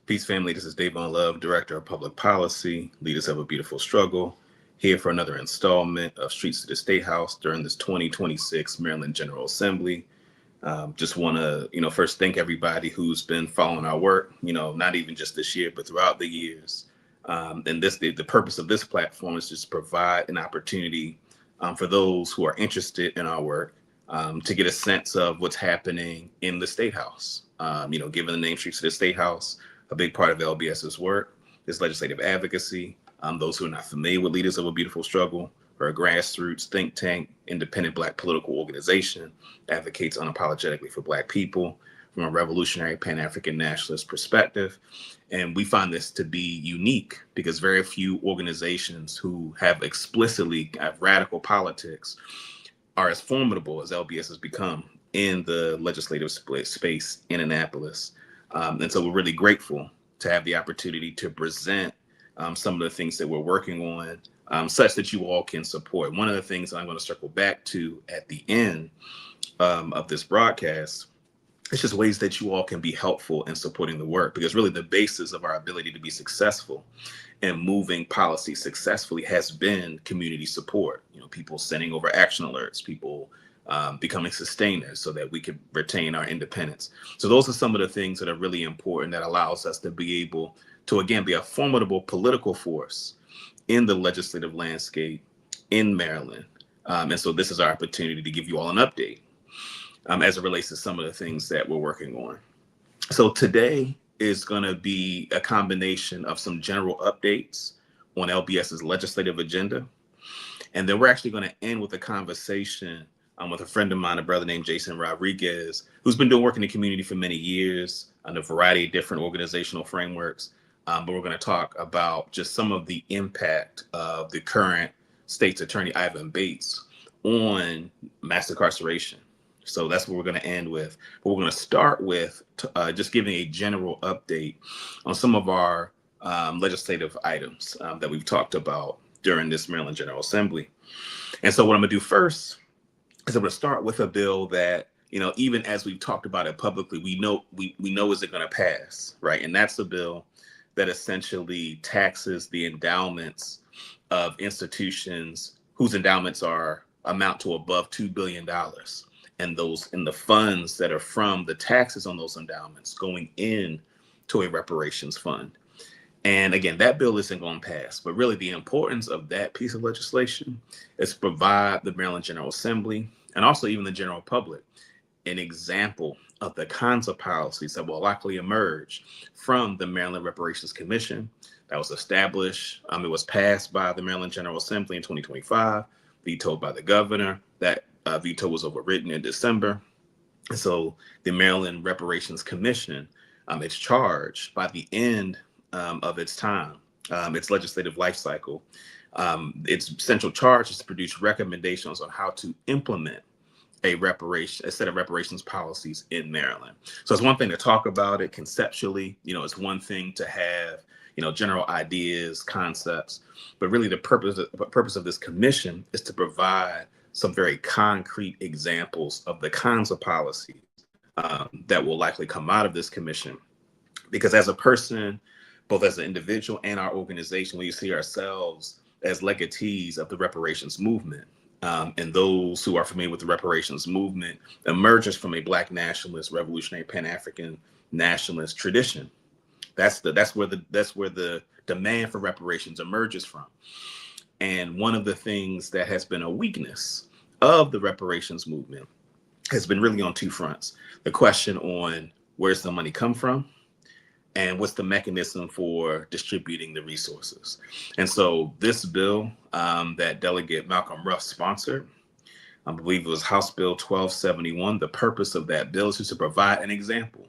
Peace family, this is Dayvon Love, Director of Public Policy, Leaders of a Beautiful Struggle, here for another installment of Streets to the Statehouse during this 2026 Maryland General Assembly. Just want to, first thank everybody who's been following our work, not even just this year, but throughout the years. And the purpose of this platform is just to provide an opportunity for those who are interested in our work to get a sense of what's happening in the Statehouse. Given the name Streets to the Statehouse, a big part of LBS's work is legislative advocacy. Those who are not familiar with Leaders of a Beautiful Struggle, we're a grassroots think tank, independent Black political organization, advocates unapologetically for Black people from a revolutionary Pan-African nationalist perspective. And we find this to be unique because very few organizations who have explicitly radical politics are as formidable as LBS has become in the legislative space in Annapolis. And so we're really grateful to have the opportunity to present some of the things that we're working on, such that you all can support. One of the things that I'm going to circle back to at the end of this broadcast is just ways that you all can be helpful in supporting the work, because really the basis of our ability to be successful and moving policy successfully has been community support. People sending over action alerts, people becoming sustainers so that we can retain our independence. So those are some of the things that are really important that allows us to be able to, again, be a formidable political force in the legislative landscape in Maryland. And so this is our opportunity to give you all an update as it relates to some of the things that we're working on. So today is going to be a combination of some general updates on LBS's legislative agenda. And then we're actually going to end with a conversation with a friend of mine, a brother named Jason Rodriguez, who's been doing work in the community for many years on a variety of different organizational frameworks. But we're going to talk about just some of the impact of the current state's attorney, Ivan Bates, on mass incarceration. So that's what we're going to end with. But we're going to start with just giving a general update on some of our legislative items that we've talked about during this Maryland General Assembly. And so what I'm going to do first is I'm going to start with a bill that, even as we've talked about it publicly, we know is it going to pass, right? And that's a bill that essentially taxes the endowments of institutions whose endowments amount to above $2 billion. And the funds that are from the taxes on those endowments going in to a reparations fund. And again, that bill isn't going to pass, but really the importance of that piece of legislation is to provide the Maryland General Assembly and also even the general public an example of the kinds of policies that will likely emerge from the Maryland Reparations Commission that was established. It was passed by the Maryland General Assembly in 2025, vetoed by the governor. That veto was overridden in December. And so the Maryland Reparations Commission, it's charged by the end of its time, its legislative life cycle. Its central charge is to produce recommendations on how to implement a set of reparations policies in Maryland. So it's one thing to talk about it conceptually, it's one thing to have, general ideas, concepts, but really the purpose of this commission is to provide some very concrete examples of the kinds of policies that will likely come out of this commission. Because as a person, both as an individual and our organization, we see ourselves as legatees of the reparations movement. And those who are familiar with the reparations movement emerges from a Black nationalist, revolutionary Pan-African nationalist tradition. That's where the demand for reparations emerges from. And one of the things that has been a weakness of the reparations movement has been really on two fronts. The question on where's the money come from and what's the mechanism for distributing the resources. And so this bill that Delegate Malcolm Ruff sponsored, I believe it was House Bill 1271, the purpose of that bill is to provide an example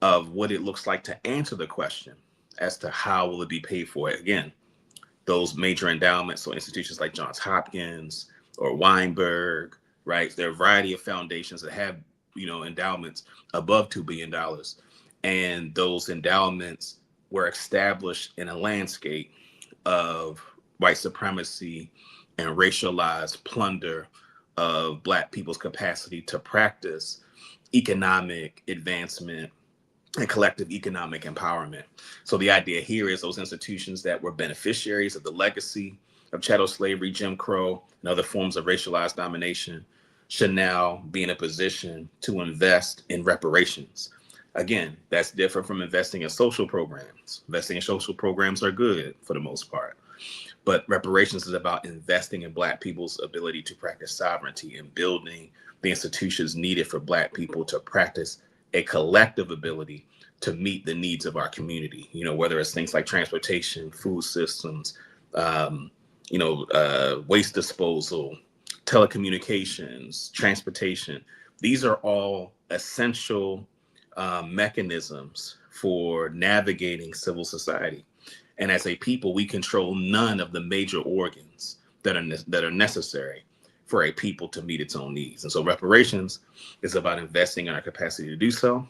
of what it looks like to answer the question as to how will it be paid for. Again, those major endowments, so institutions like Johns Hopkins or Weinberg, right? There are a variety of foundations that have, endowments above $2 billion. And those endowments were established in a landscape of white supremacy and racialized plunder of Black people's capacity to practice economic advancement and collective economic empowerment. So the idea here is those institutions that were beneficiaries of the legacy of chattel slavery, Jim Crow, and other forms of racialized domination should now be in a position to invest in reparations. Again, that's different from investing in social programs. Investing in social programs are good for the most part, but reparations is about investing in Black people's ability to practice sovereignty and building the institutions needed for Black people to practice a collective ability to meet the needs of our community. Whether it's things like transportation, food systems, waste disposal, telecommunications, transportation. These are all essential mechanisms for navigating civil society. And as a people, we control none of the major organs that are necessary for a people to meet its own needs. And so reparations is about investing in our capacity to do so.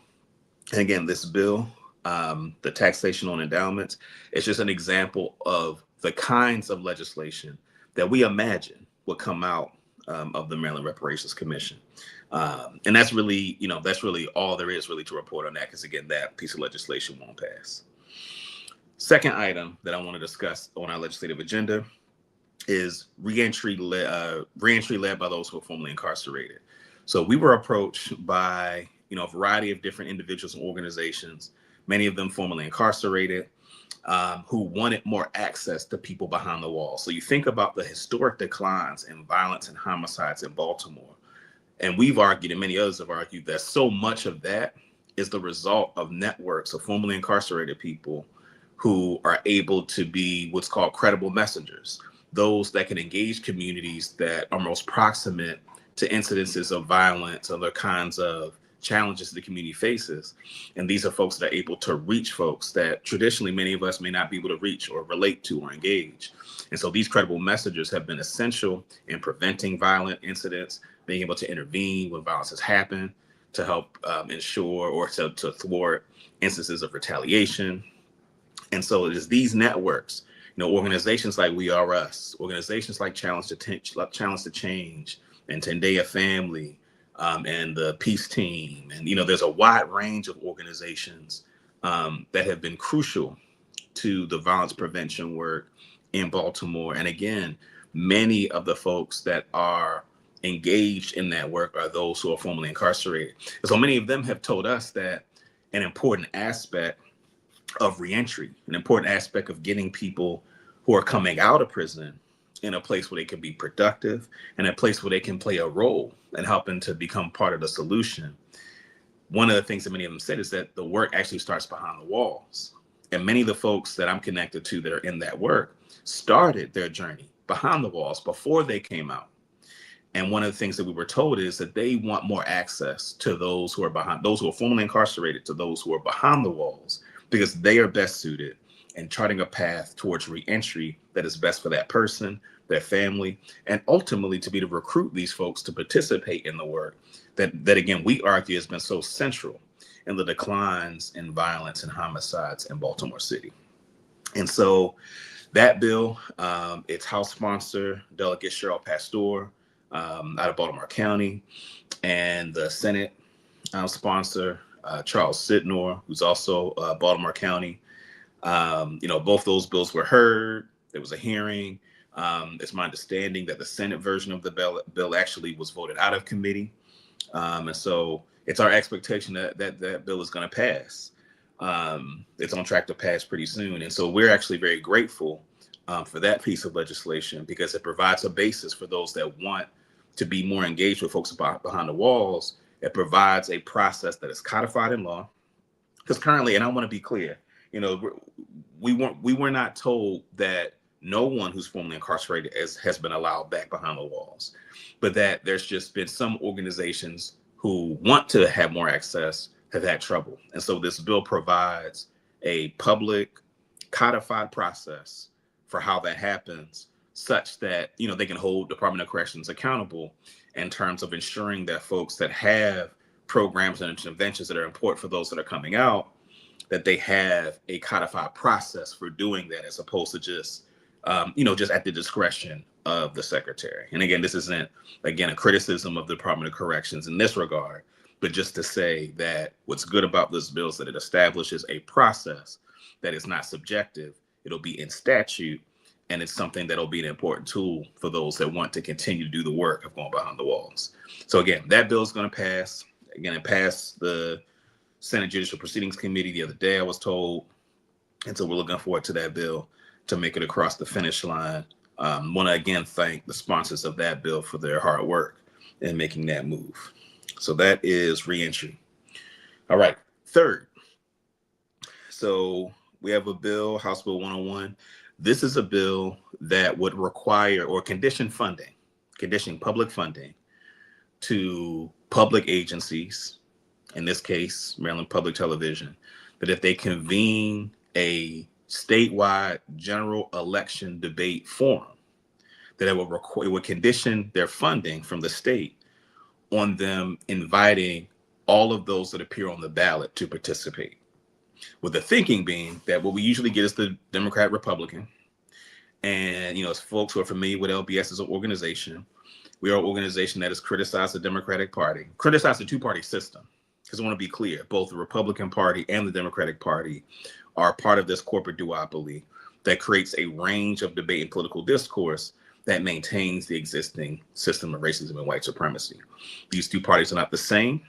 And again, this bill, the taxation on endowments, is just an example of the kinds of legislation that we imagine would come out of the Maryland Reparations Commission. And that's really all there is really to report on that, because again, that piece of legislation won't pass. Second item that I want to discuss on our legislative agenda is reentry led by those who are formerly incarcerated. So we were approached by a variety of different individuals and organizations, many of them formerly incarcerated, who wanted more access to people behind the walls. So you think about the historic declines in violence and homicides in Baltimore. And we've argued, and many others have argued, that so much of that is the result of networks of formerly incarcerated people who are able to be what's called credible messengers, those that can engage communities that are most proximate to incidences of violence, other kinds of challenges the community faces. And these are folks that are able to reach folks that traditionally many of us may not be able to reach or relate to or engage. And so these credible messengers have been essential in preventing violent incidents, being able to intervene when violence has happened, to help ensure or to thwart instances of retaliation. And so it is these networks, organizations like We Are Us, organizations like Challenge to Change, and Tendaya Family, and the Peace Team. And, there's a wide range of organizations that have been crucial to the violence prevention work in Baltimore. And again, many of the folks that are engaged in that work are those who are formerly incarcerated. And so many of them have told us that an important aspect of reentry, an important aspect of getting people who are coming out of prison in a place where they can be productive and a place where they can play a role and helping to become part of the solution. One of the things that many of them said is that the work actually starts behind the walls. And many of the folks that I'm connected to that are in that work started their journey behind the walls before they came out. And one of the things that we were told is that they want more access to those who are formerly incarcerated, to those who are behind the walls, because they are best suited in charting a path towards reentry that is best for that person, their family, and ultimately to be to recruit these folks to participate in the work that again, we argue has been so central in the declines in violence and homicides in Baltimore City. And so that bill, it's House sponsor, Delegate Cheryl Pastor, out of Baltimore County, and the Senate sponsor, Charles Sidnor, who's also Baltimore County. Both those bills were heard. There was a hearing. It's my understanding that the Senate version of the bill actually was voted out of committee. And so it's our expectation that bill is going to pass. It's on track to pass pretty soon. And so we're actually very grateful for that piece of legislation, because it provides a basis for those that want to be more engaged with folks behind the walls. It provides a process that is codified in law. Because currently, and I want to be clear, we were not told that no one who's formerly incarcerated has been allowed back behind the walls, but that there's just been some organizations who want to have more access have had trouble. And so this bill provides a public codified process for how that happens, such that, they can hold Department of Corrections accountable in terms of ensuring that folks that have programs and interventions that are important for those that are coming out, that they have a codified process for doing that, as opposed to just at the discretion of the secretary. And again, this isn't, a criticism of the Department of Corrections in this regard, but just to say that what's good about this bill is that it establishes a process that is not subjective. It'll be in statute, and it's something that'll be an important tool for those that want to continue to do the work of going behind the walls. So again, that bill is going to pass. Again, it passed the Senate Judicial Proceedings Committee the other day, I was told. And so we're looking forward to that bill to make it across the finish line. Want to again thank the sponsors of that bill for their hard work in making that move. So that is reentry. All right, third. So we have a bill, House Bill 101. This is a bill that would require or condition public funding to public agencies, in this case, Maryland Public Television, that if they convene a statewide general election debate forum, that it would condition their funding from the state on them inviting all of those that appear on the ballot to participate. With the thinking being that what we usually get is the Democrat Republican. And, as folks who are familiar with LBS as an organization, we are an organization that has criticized the Democratic Party, criticized the two-party system. Because I want to be clear, both the Republican Party and the Democratic Party are part of this corporate duopoly that creates a range of debate and political discourse that maintains the existing system of racism and white supremacy. These two parties are not the same,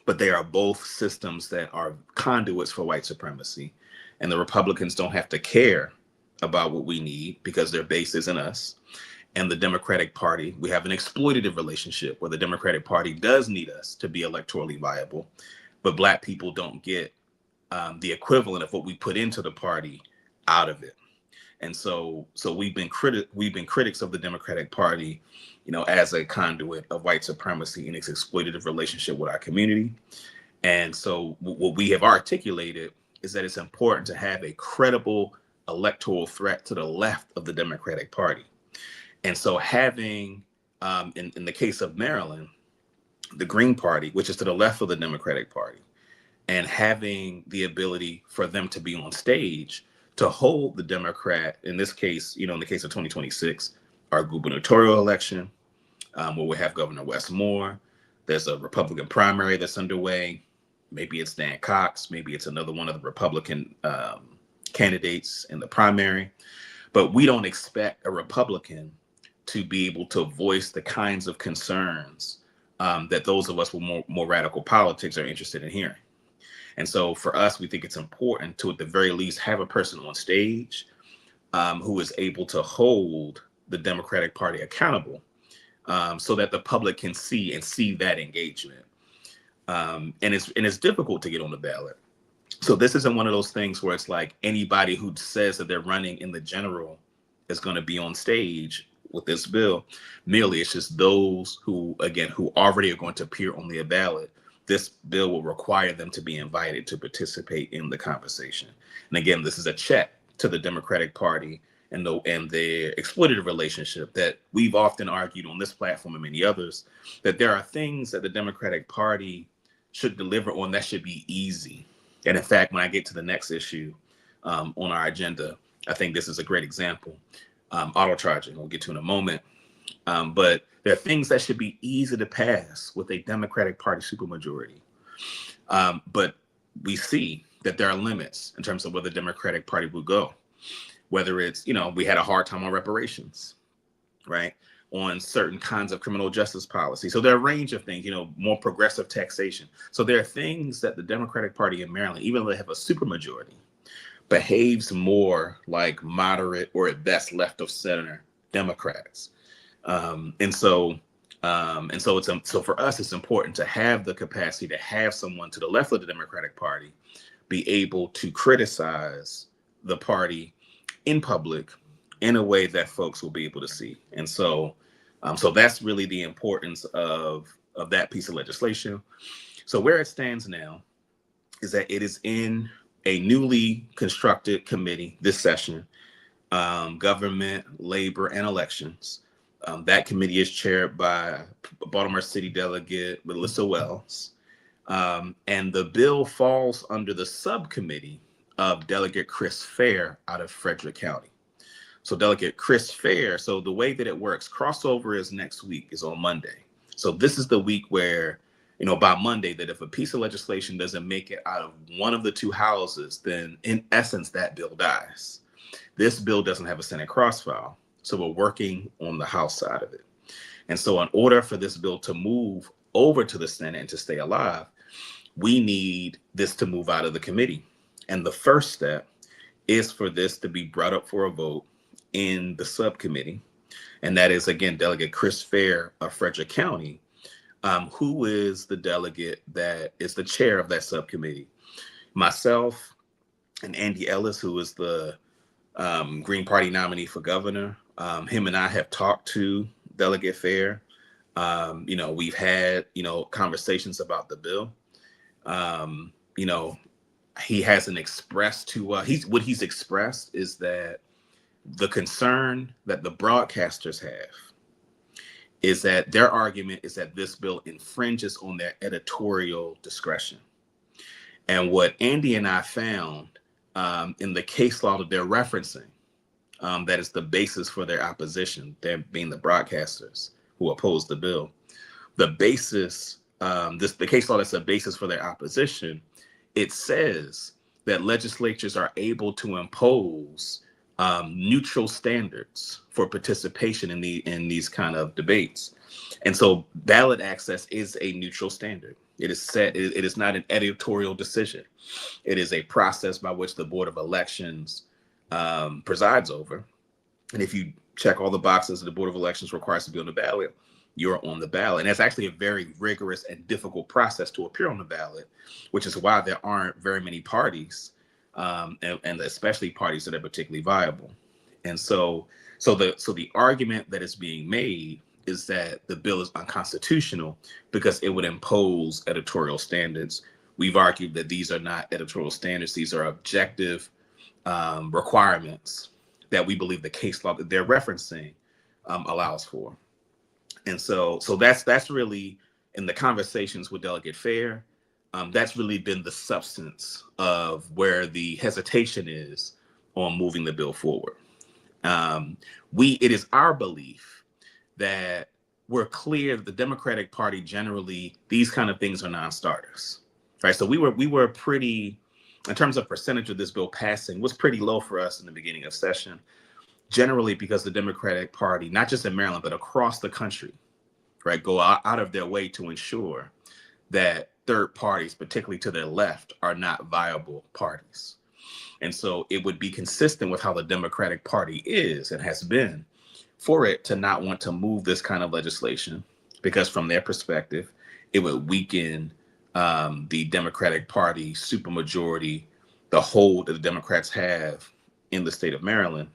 but they are both systems that are conduits for white supremacy. And the Republicans don't have to care about what we need because their base isn't us. And the Democratic Party, we have an exploitative relationship where the Democratic Party does need us to be electorally viable, but Black people don't get the equivalent of what we put into the party out of it. And so we've been critics of the Democratic Party, as a conduit of white supremacy in its exploitative relationship with our community. And so what we have articulated is that it's important to have a credible electoral threat to the left of the Democratic Party. And so having, in the case of Maryland, the Green Party, which is to the left of the Democratic Party, and having the ability for them to be on stage to hold the Democrat, in this case, in the case of 2026, our gubernatorial election, where we have Governor Wes Moore. There's a Republican primary that's underway. Maybe it's Dan Cox. Maybe it's another one of the Republican candidates in the primary. But we don't expect a Republican to be able to voice the kinds of concerns that those of us with more radical politics are interested in hearing. And so for us, we think it's important to, at the very least, have a person on stage who is able to hold the Democratic Party accountable so that the public can see that engagement. And it's difficult to get on the ballot. So this isn't one of those things where it's like anybody who says that they're running in the general is going to be on stage with this bill. Merely, it's just those who already are going to appear on the ballot. This bill will require them to be invited to participate in the conversation. And again, this is a check to the Democratic Party and their exploitative relationship that we've often argued on this platform and many others, that there are things that the Democratic Party should deliver on that should be easy. And in fact, when I get to the next issue on our agenda, I think this is a great example. Auto charging, we'll get to in a moment. But there are things that should be easy to pass with a Democratic Party supermajority. But we see that there are limits in terms of where the Democratic Party will go. Whether it's, we had a hard time on reparations, right? On certain kinds of criminal justice policy. So there are a range of things, more progressive taxation. So there are things that the Democratic Party in Maryland, even though they have a supermajority, behaves more like moderate or at best left of center Democrats. So for us, it's important to have the capacity to have someone to the left of the Democratic Party be able to criticize the party in public in a way that folks will be able to see. And so that's really the importance of that piece of legislation. So where it stands now is that it is in a newly constructed committee this session, Government, Labor, and Elections. That committee is chaired by Baltimore City Delegate Melissa Wells. And the bill falls under the subcommittee of Delegate Chris Fair out of Frederick County. So Delegate Chris Fair, so the way that it works, crossover is next week, is on Monday. So this is the week where by Monday, that if a piece of legislation doesn't make it out of one of the two houses, then in essence, that bill dies. This bill doesn't have a Senate cross-file, so we're working on the House side of it. And so in order for this bill to move over to the Senate and to stay alive, we need this to move out of the committee. And the first step is for this to be brought up for a vote in the subcommittee. And that is, again, Delegate Chris Fair of Frederick County, who is the delegate that is the chair of that subcommittee. Myself and Andy Ellis, who is the Green Party nominee for governor, him and I have talked to Delegate Fair. We've had, conversations about the bill. He hasn't expressed to what he's expressed is that the concern that the broadcasters have is that their argument is that this bill infringes on their editorial discretion. And what Andy and I found in the case law that they're referencing, that is the basis for their opposition, them being the broadcasters who oppose the bill. The basis, the case law that's a basis for their opposition, it says that legislatures are able to impose neutral standards for participation in these kind of debates. And so ballot access is a neutral standard. It is set, it is not an editorial decision. It is a process by which the Board of Elections presides over. And if you check all the boxes that the Board of Elections requires to be on the ballot, you're on the ballot. And that's actually a very rigorous and difficult process to appear on the ballot, which is why there aren't very many parties, and especially parties that are particularly viable. And so the argument that is being made is that the bill is unconstitutional because it would impose editorial standards. We've argued that these are not editorial standards. These are objective requirements that we believe the case law that they're referencing allows for. And so that's really, in the conversations with Delegate Fair, that's really been the substance of where the hesitation is on moving the bill forward. It is our belief that we're clear that the Democratic Party generally, these kind of things are non-starters, right? So we were pretty, in terms of percentage of this bill passing, was pretty low for us in the beginning of session, generally because the Democratic Party, not just in Maryland, but across the country, right, go out of their way to ensure that third parties, particularly to their left, are not viable parties. And so it would be consistent with how the Democratic Party is and has been for it to not want to move this kind of legislation, because from their perspective, it would weaken the Democratic Party supermajority, the hold that the Democrats have in the state of Maryland.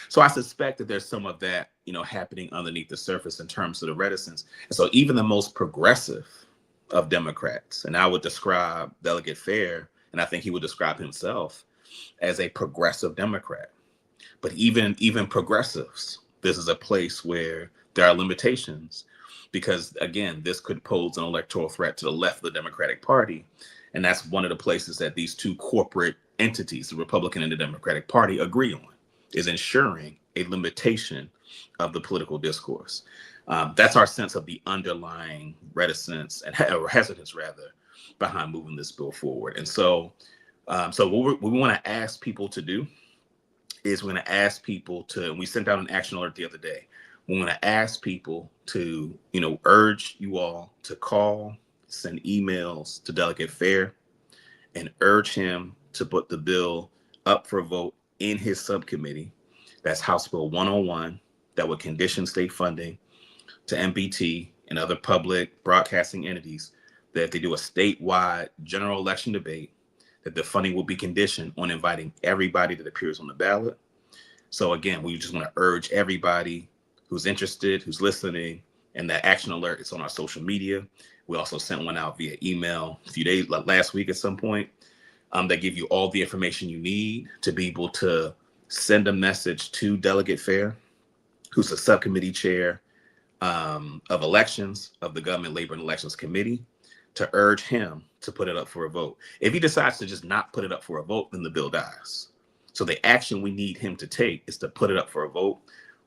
So I suspect that there's some of that, happening underneath the surface in terms of the reticence. And so even the most progressive of Democrats, and I would describe Delegate Fair, and I think he would describe himself as a progressive Democrat. But even progressives, this is a place where there are limitations because, again, this could pose an electoral threat to the left of the Democratic Party. And that's one of the places that these two corporate entities, the Republican and the Democratic Party, agree on, is ensuring a limitation of the political discourse. That's our sense of the underlying reticence or hesitance, rather, behind moving this bill forward. And so what we want to ask people to do is we're going to ask people to, and we sent out an action alert the other day. We want to ask people to, urge you all to call, send emails to Delegate Fair and urge him to put the bill up for a vote in his subcommittee. That's House Bill 101 that would condition state funding to MPT and other public broadcasting entities that if they do a statewide general election debate, that the funding will be conditioned on inviting everybody that appears on the ballot. So again, we just want to urge everybody who's interested, who's listening, and that action alert is on our social media. We also sent one out via email a few days, last week at some point, that give you all the information you need to be able to send a message to Delegate Fair, who's the subcommittee chair of elections of the Government Labor and Elections Committee, to urge him to put it up for a vote. If he decides to just not put it up for a vote, then the bill dies. So the action we need him to take is to put it up for a vote.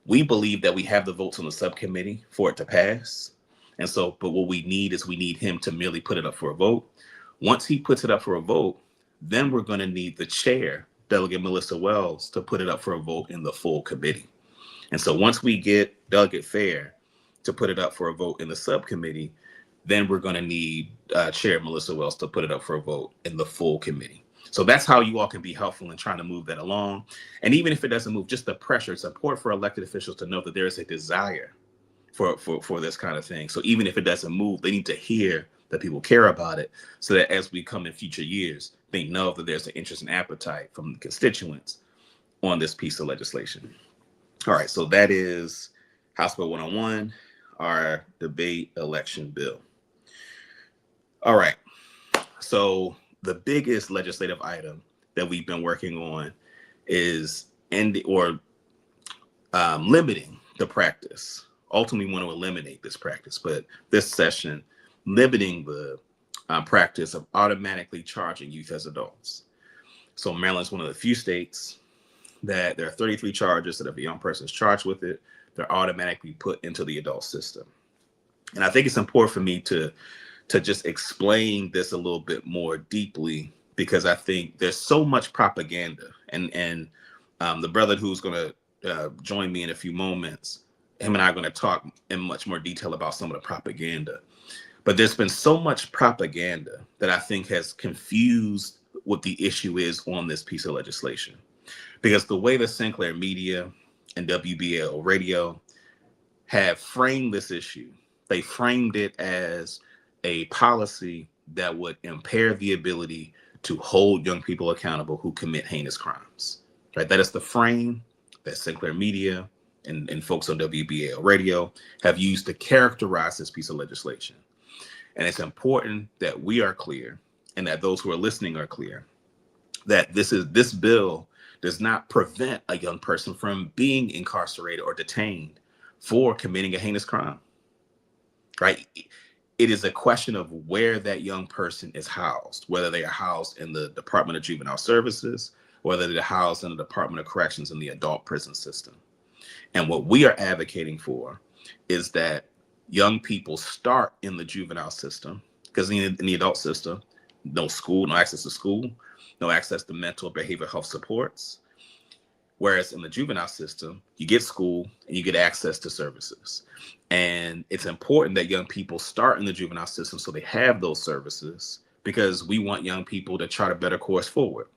We believe that we have the votes on the subcommittee for it to pass. And so, but what we need him to merely put it up for a vote. Once he puts it up for a vote, then we're going to need the chair, Delegate Melissa Wells, to put it up for a vote in the full committee. And so once we get Delegate Fair to put it up for a vote in the subcommittee, then we're going to need Chair Melissa Wells to put it up for a vote in the full committee. So that's how you all can be helpful in trying to move that along. And even if it doesn't move, just the pressure, it's important for elected officials to know that there is a desire for this kind of thing. So even if it doesn't move, they need to hear that people care about it, so that as we come in future years, they know that there's an interest and appetite from the constituents on this piece of legislation. All right, so that is House Bill 101, our debate election bill. All right, so the biggest legislative item that we've been working on is limiting the practice. Ultimately, we want to eliminate this practice, but this session, limiting the practice of automatically charging youth as adults. So Maryland's one of the few states that there are 33 charges that if a young person is charged with it, they're automatically put into the adult system. And I think it's important for me to just explain this a little bit more deeply, because I think there's so much propaganda. And the brother who's going to join me in a few moments, him and I are going to talk in much more detail about some of the propaganda. But there's been so much propaganda that I think has confused what the issue is on this piece of legislation. Because the way the Sinclair media and WBL radio have framed this issue, they framed it as a policy that would impair the ability to hold young people accountable who commit heinous crimes. Right? That is the frame that Sinclair media and folks on WBL radio have used to characterize this piece of legislation. And it's important that we are clear, and that those who are listening are clear, that this bill does not prevent a young person from being incarcerated or detained for committing a heinous crime. Right? It is a question of where that young person is housed, whether they are housed in the Department of Juvenile Services, whether they're housed in the Department of Corrections in the adult prison system. And what we are advocating for is that young people start in the juvenile system, because in the adult system, no school, no access to school, no access to mental behavioral health supports. Whereas in the juvenile system, you get school and you get access to services. And it's important that young people start in the juvenile system so they have those services, because we want young people to chart a better course forward.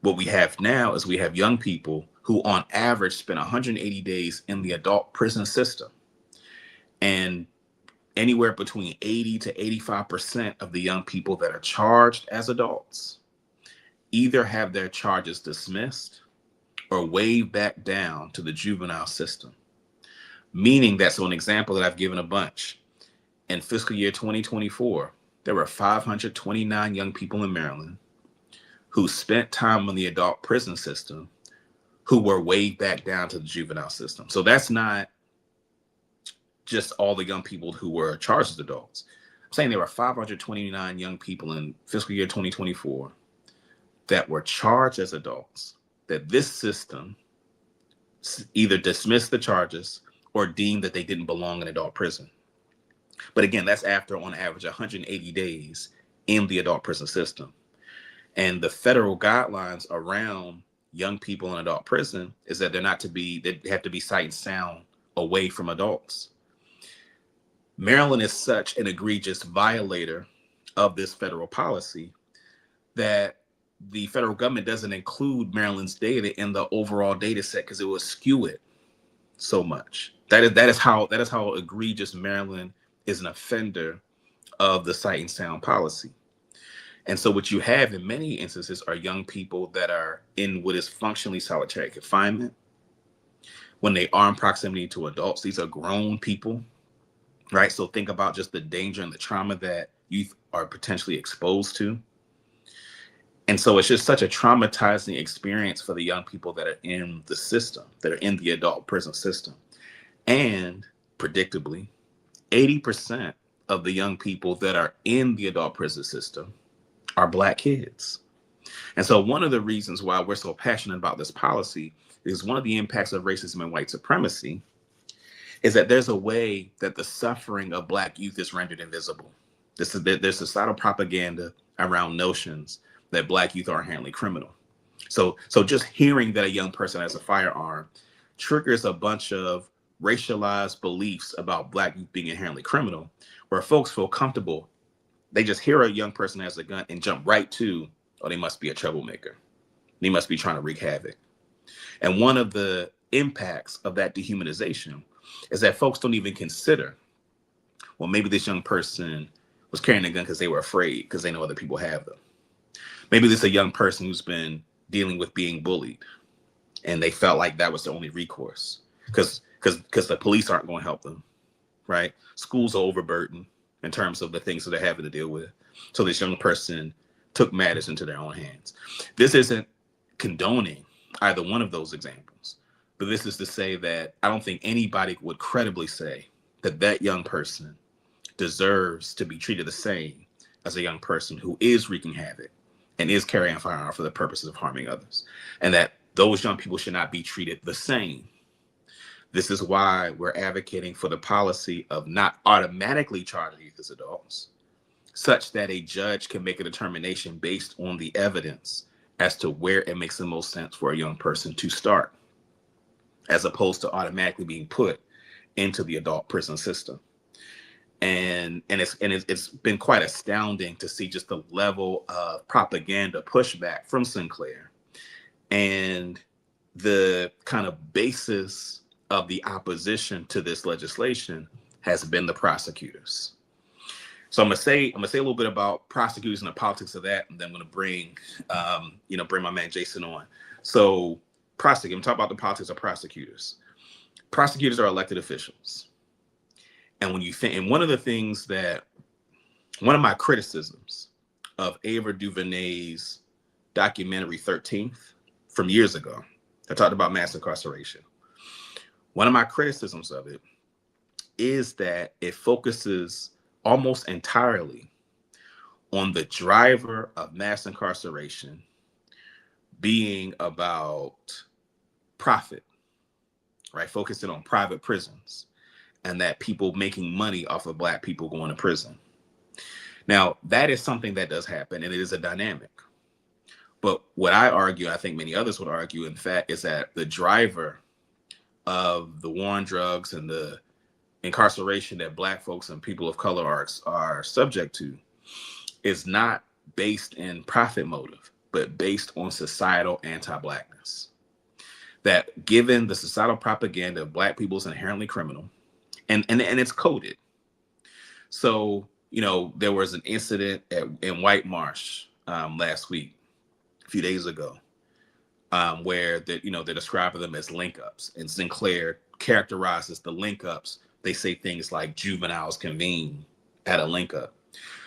What we have now is we have young people who on average spend 180 days in the adult prison system. And anywhere between 80 to 85% of the young people that are charged as adults either have their charges dismissed or waived back down to the juvenile system. Meaning that, so an example that I've given a bunch, in fiscal year 2024, there were 529 young people in Maryland who spent time in the adult prison system who were waived back down to the juvenile system. So that's not just all the young people who were charged as adults. I'm saying there were 529 young people in fiscal year 2024 that were charged as adults, that this system either dismissed the charges or deemed that they didn't belong in adult prison. But again, that's after on average 180 days in the adult prison system. And the federal guidelines around young people in adult prison is that they have to be sight and sound away from adults. Maryland is such an egregious violator of this federal policy that the federal government doesn't include Maryland's data in the overall data set because it will skew it so much. That is how egregious Maryland is an offender of the sight and sound policy. And so what you have in many instances are young people that are in what is functionally solitary confinement. When they are in proximity to adults, these are grown people, right? So think about just the danger and the trauma that youth are potentially exposed to. And so it's just such a traumatizing experience for the young people that are in the system, that are in the adult prison system. And predictably, 80% of the young people that are in the adult prison system are Black kids. And so one of the reasons why we're so passionate about this policy is one of the impacts of racism and white supremacy is that there's a way that the suffering of Black youth is rendered invisible. There's societal propaganda around notions that Black youth are inherently criminal. So just hearing that a young person has a firearm triggers a bunch of racialized beliefs about Black youth being inherently criminal, where folks feel comfortable. They just hear a young person has a gun and jump right to, oh, they must be a troublemaker. They must be trying to wreak havoc. And one of the impacts of that dehumanization is that folks don't even consider, well, maybe this young person was carrying a gun because they were afraid because they know other people have them. Maybe this is a young person who's been dealing with being bullied and they felt like that was the only recourse because the police aren't going to help them, right? Schools are overburdened in terms of the things that they're having to deal with. So this young person took matters into their own hands. This isn't condoning either one of those examples, but this is to say that I don't think anybody would credibly say that that young person deserves to be treated the same as a young person who is wreaking havoc and is carrying a firearm for the purposes of harming others, and that those young people should not be treated the same. This is why we're advocating for the policy of not automatically charging youth as adults, such that a judge can make a determination based on the evidence as to where it makes the most sense for a young person to start, as opposed to automatically being put into the adult prison system. And it's been quite astounding to see just the level of propaganda pushback from Sinclair, and the kind of basis of the opposition to this legislation has been the prosecutors. So I'm gonna say a little bit about prosecutors and the politics of that, and then I'm gonna bring my man Jason on. So I'm talking about the politics of prosecutors. Prosecutors are elected officials. And when you think, and one of my criticisms of Ava DuVernay's documentary 13th from years ago, that talked about mass incarceration. One of my criticisms of it is that it focuses almost entirely on the driver of mass incarceration being about profit, right? Focusing on private prisons, and that people making money off of Black people going to prison. Now, that is something that does happen, and it is a dynamic. But what I argue, I think many others would argue, in fact, is that the driver of the war on drugs and the incarceration that Black folks and people of color are subject to is not based in profit motive, but based on societal anti-Blackness. That given the societal propaganda of Black people is inherently criminal, and it's coded. So, there was an incident in White Marsh last week, a few days ago, where they're describing them as link-ups, and Sinclair characterizes the link-ups. They say things like juveniles convene at a link-up,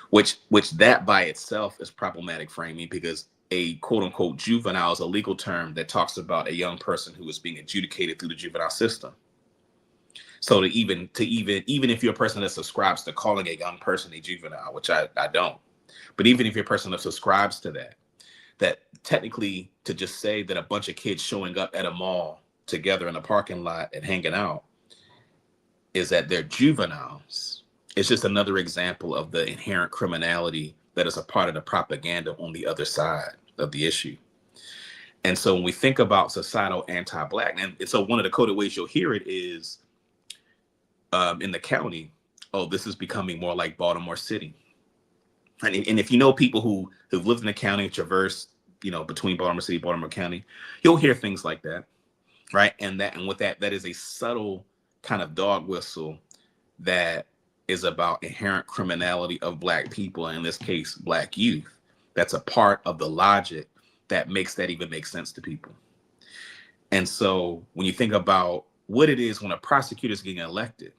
which that by itself is problematic framing, because a quote-unquote juvenile is a legal term that talks about a young person who is being adjudicated through the juvenile system. So even if you're a person that subscribes to calling a young person a juvenile, which I don't, but even if you're a person that subscribes to that technically to just say that a bunch of kids showing up at a mall together in a parking lot and hanging out is that they're juveniles, it's just another example of the inherent criminality that is a part of the propaganda on the other side of the issue. And so when we think about societal anti-Black, and so one of the coded ways you'll hear it is in the county, oh, this is becoming more like Baltimore City. And if you know people who've lived in the county and traversed, between Baltimore City, Baltimore County, you'll hear things like that, right? And with that is a subtle kind of dog whistle that is about inherent criminality of Black people, and in this case, Black youth. That's a part of the logic that makes that even make sense to people. And so when you think about what it is when a prosecutor is getting elected,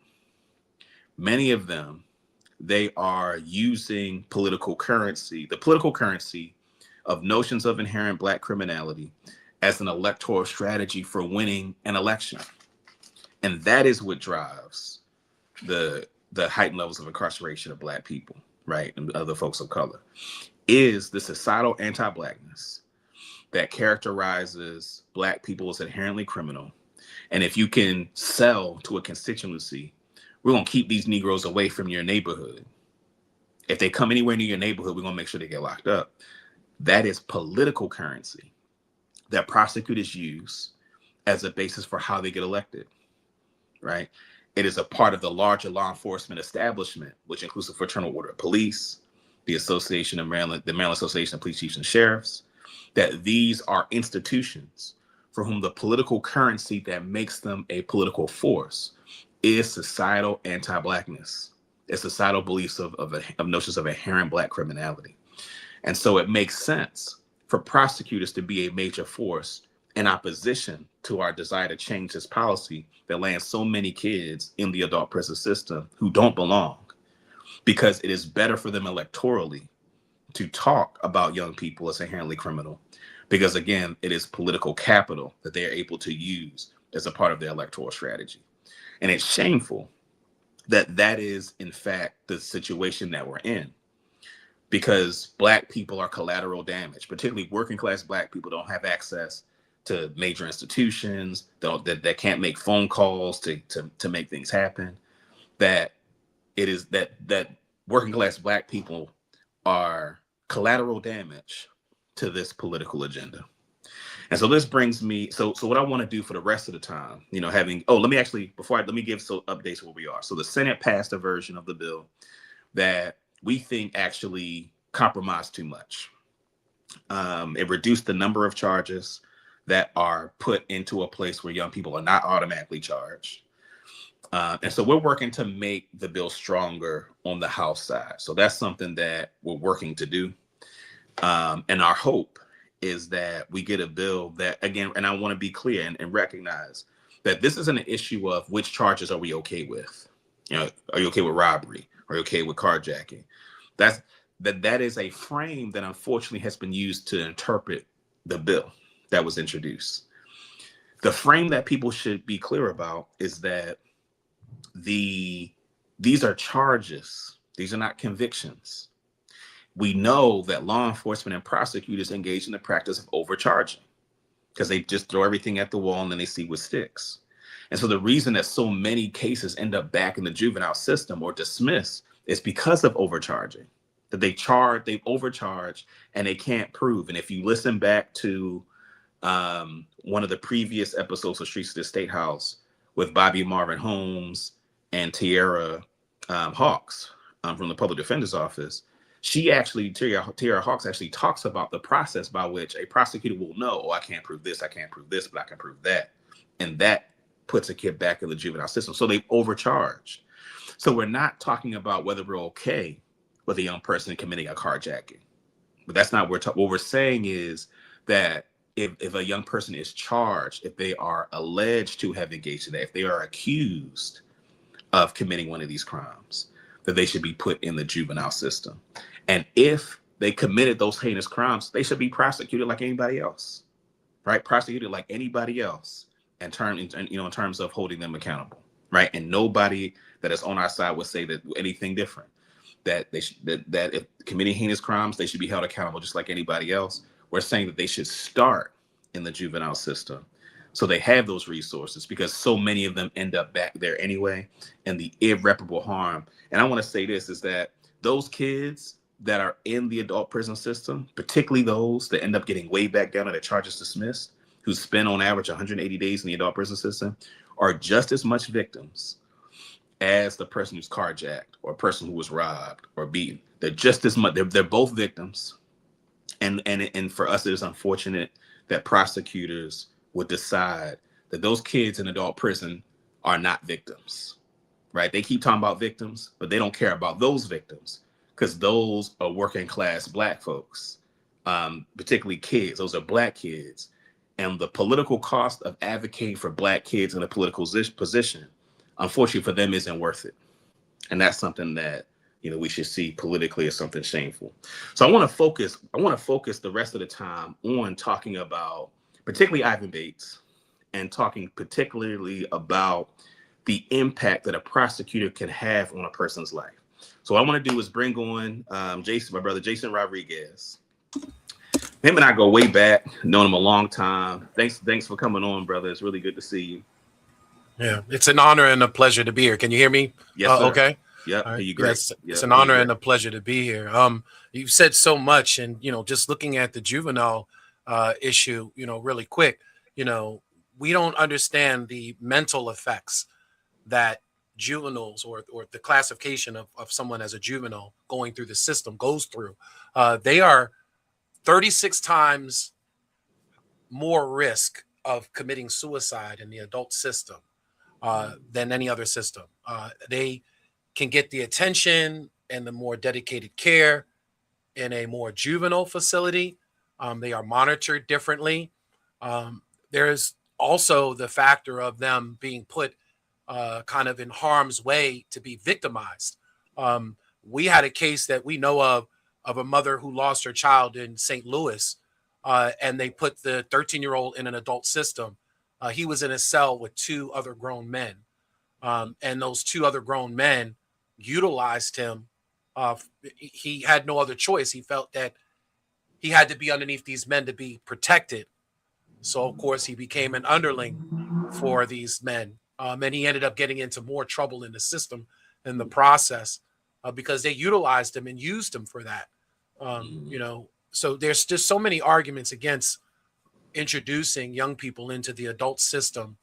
many of them, they are using the political currency of notions of inherent Black criminality as an electoral strategy for winning an election. And that is what drives the heightened levels of incarceration of Black people, right, and other folks of color, is the societal anti-Blackness that characterizes Black people as inherently criminal, And if you can sell to a constituency, we're going to keep these Negroes away from your neighborhood. If they come anywhere near your neighborhood, we're going to make sure they get locked up. That is political currency that prosecutors use as a basis for how they get elected, right? It is a part of the larger law enforcement establishment, which includes the Fraternal Order of Police, the Association of Maryland, the Maryland Association of Police Chiefs and Sheriffs, that these are institutions for whom the political currency that makes them a political force is societal anti-Blackness. It's societal beliefs of notions of inherent Black criminality. And so it makes sense for prosecutors to be a major force in opposition to our desire to change this policy that lands so many kids in the adult prison system who don't belong, because it is better for them electorally to talk about young people as inherently criminal, because again, it is political capital that they are able to use as a part of their electoral strategy. And it's shameful that that is in fact the situation that we're in, because Black people are collateral damage. Particularly working class Black people don't have access to major institutions, that can't make phone calls to make things happen. That it is that working class Black people are collateral damage to this political agenda. And so this brings me, so what I want to do for the rest of the time, let me give some updates where we are. So the Senate passed a version of the bill that we think actually compromised too much. It reduced the number of charges that are put into a place where young people are not automatically charged. And so we're working to make the bill stronger on the House side. So that's something that we're working to do. And our hope is that we get a bill that, again, and I want to be clear and recognize that this isn't an issue of which charges are we okay with. Are you okay with robbery? Are you okay with carjacking? That is a frame that unfortunately has been used to interpret the bill that was introduced. The frame that people should be clear about is that these are charges. These are not convictions. We know that law enforcement and prosecutors engage in the practice of overcharging because they just throw everything at the wall and then they see what sticks. And so the reason that so many cases end up back in the juvenile system or dismissed is because of overcharging, that they've overcharged and they can't prove. And if you listen back to one of the previous episodes of Streets to the Statehouse with Bobby Marvin Holmes and Tiara Hawks from the Public Defender's Office, Tiara Hawks actually talks about the process by which a prosecutor will know, I can't prove this, but I can prove that. And that puts a kid back in the juvenile system. So they've overcharged. So we're not talking about whether we're okay with a young person committing a carjacking. But that's not what we're saying is that if a young person is charged, if they are alleged to have engaged in that, if they are accused of committing one of these crimes, that they should be put in the juvenile system. And if they committed those heinous crimes, they should be prosecuted like anybody else, right? Prosecuted like anybody else in terms of holding them accountable, right? And nobody that is on our side would say that anything different, that if committing heinous crimes, they should be held accountable just like anybody else. We're saying that they should start in the juvenile system so they have those resources, because so many of them end up back there anyway, and the irreparable harm. And I want to say this is that those kids that are in the adult prison system, particularly those that end up getting way back down and their charges dismissed, who spend on average 180 days in the adult prison system, are just as much victims as the person who's carjacked or a person who was robbed or beaten. They're just as much, they're both victims. And for us, it is unfortunate that prosecutors would decide that those kids in adult prison are not victims, right? They keep talking about victims, but they don't care about those victims, because those are working class Black folks, particularly kids. Those are Black kids. And the political cost of advocating for Black kids in a political position, unfortunately for them, isn't worth it. And that's something that we should see politically as something shameful. So I want to focus the rest of the time on talking about particularly Ivan Bates, and talking particularly about the impact that a prosecutor can have on a person's life. So what I want to do is bring on Jason, my brother, Jason Rodriguez. Him and I go way back, known him a long time. Thanks for coming on, brother. It's really good to see you. Yeah, it's an honor and a pleasure to be here. Can you hear me? Yes, sir. Okay. Yep. All Hear right. you great. Yes, it's Yep. an Hear you honor great. and a pleasure to be here. You've said so much, and just looking at the juvenile issue, really quick, you know, we don't understand the mental effects that juveniles or the classification of someone as a juvenile going through the system goes through. They are 36 times more risk of committing suicide in the adult system than any other system. They can get the attention and the more dedicated care in a more juvenile facility. They are monitored differently. There's also the factor of them being put kind of in harm's way to be victimized. We had a case that we know of a mother who lost her child in St. Louis, and they put the 13-year-old in an adult system. He was in a cell with two other grown men, and those two other grown men utilized him. Uh, he had no other choice. He felt that he had to be underneath these men to be protected. So, of course, he became an underling for these men. And he ended up getting into more trouble in the system in the process because they utilized him and used him for that. So there's just so many arguments against introducing young people into the adult system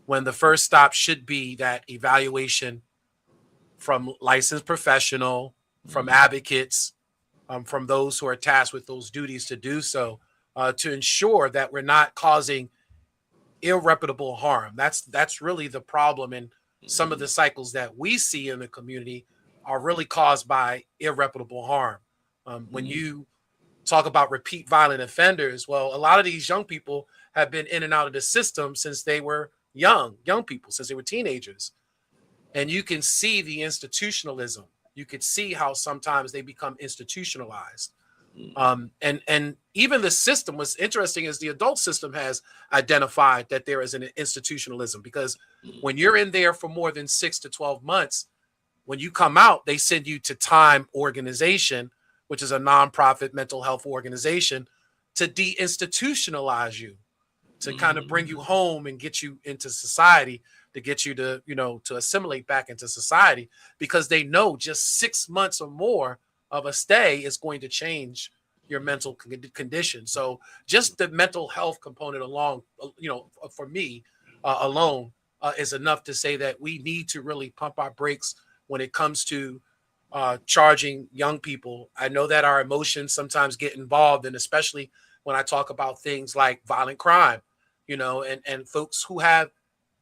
when the first stop should be that evaluation from licensed professional, from advocates, from those who are tasked with those duties to do so, to ensure that we're not causing irreparable harm. That's really the problem, and some of the cycles that we see in the community are really caused by irreparable harm. When you talk about repeat violent offenders, well, a lot of these young people have been in and out of the system since they were young people, since they were teenagers. And you can see the institutionalism. You could see how sometimes they become institutionalized. And even the system, what's interesting is the adult system has identified that there is an institutionalism, because when you're in there for more than 6 to 12 months, when you come out, they send you to Time Organization, which is a nonprofit mental health organization, to deinstitutionalize you, to kind of bring you home and get you into society, to get you to, to assimilate back into society, because they know just 6 months or more of a stay is going to change your mental condition. So just the mental health component along, for me alone is enough to say that we need to really pump our brakes when it comes to charging young people. I know that our emotions sometimes get involved, and especially when I talk about things like violent crime, and folks who have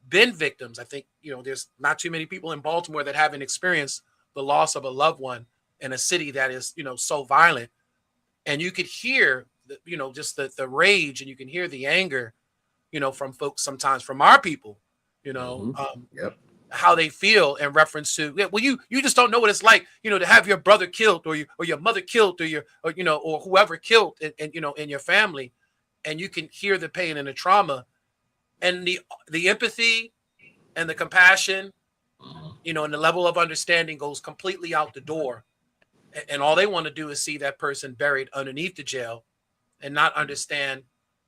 been victims. I think, there's not too many people in Baltimore that haven't experienced the loss of a loved one in a city that is, so violent. And you could hear, just the rage, and you can hear the anger, from folks, sometimes from our people, Yep. how they feel in reference to, yeah, well, you just don't know what it's like, to have your brother killed, or your mother killed, or whoever killed, and in your family. And you can hear the pain and the trauma, and the empathy and the compassion, and the level of understanding goes completely out the door. And all they want to do is see that person buried underneath the jail, and not understand,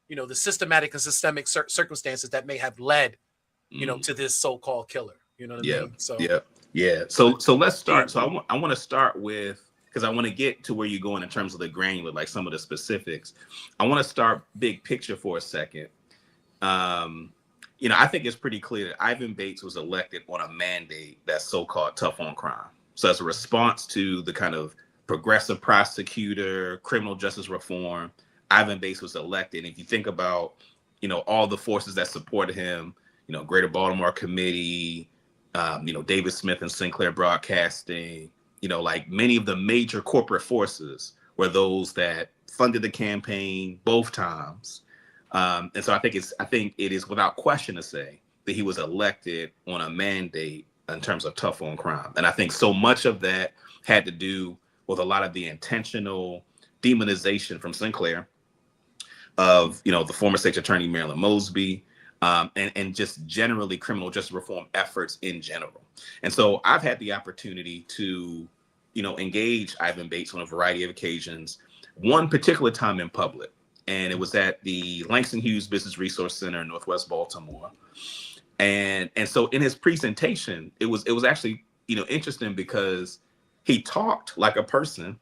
the systematic and systemic circumstances that may have led, to this so-called killer. You know what I Yeah. mean? So, Yeah. Yeah. So let's start. So I want to start with, because I want to get to where you're going in terms of the granular, like some of the specifics. I want to start big picture for a second. I think it's pretty clear that Ivan Bates was elected on a mandate that's so-called tough on crime. So as a response to the kind of progressive prosecutor, criminal justice reform, Ivan Bates was elected. And if you think about, all the forces that supported him, Greater Baltimore Committee, David Smith and Sinclair Broadcasting, like many of the major corporate forces were those that funded the campaign both times. And so I think it is without question to say that he was elected on a mandate in terms of tough on crime. And I think so much of that had to do with a lot of the intentional demonization from Sinclair of, the former state attorney, Marilyn Mosby, and just generally criminal justice reform efforts in general. And so I've had the opportunity to, engage Ivan Bates on a variety of occasions, one particular time in public. And it was at the Langston Hughes Business Resource Center in Northwest Baltimore. And so in his presentation, it was actually, interesting, because he talked like a person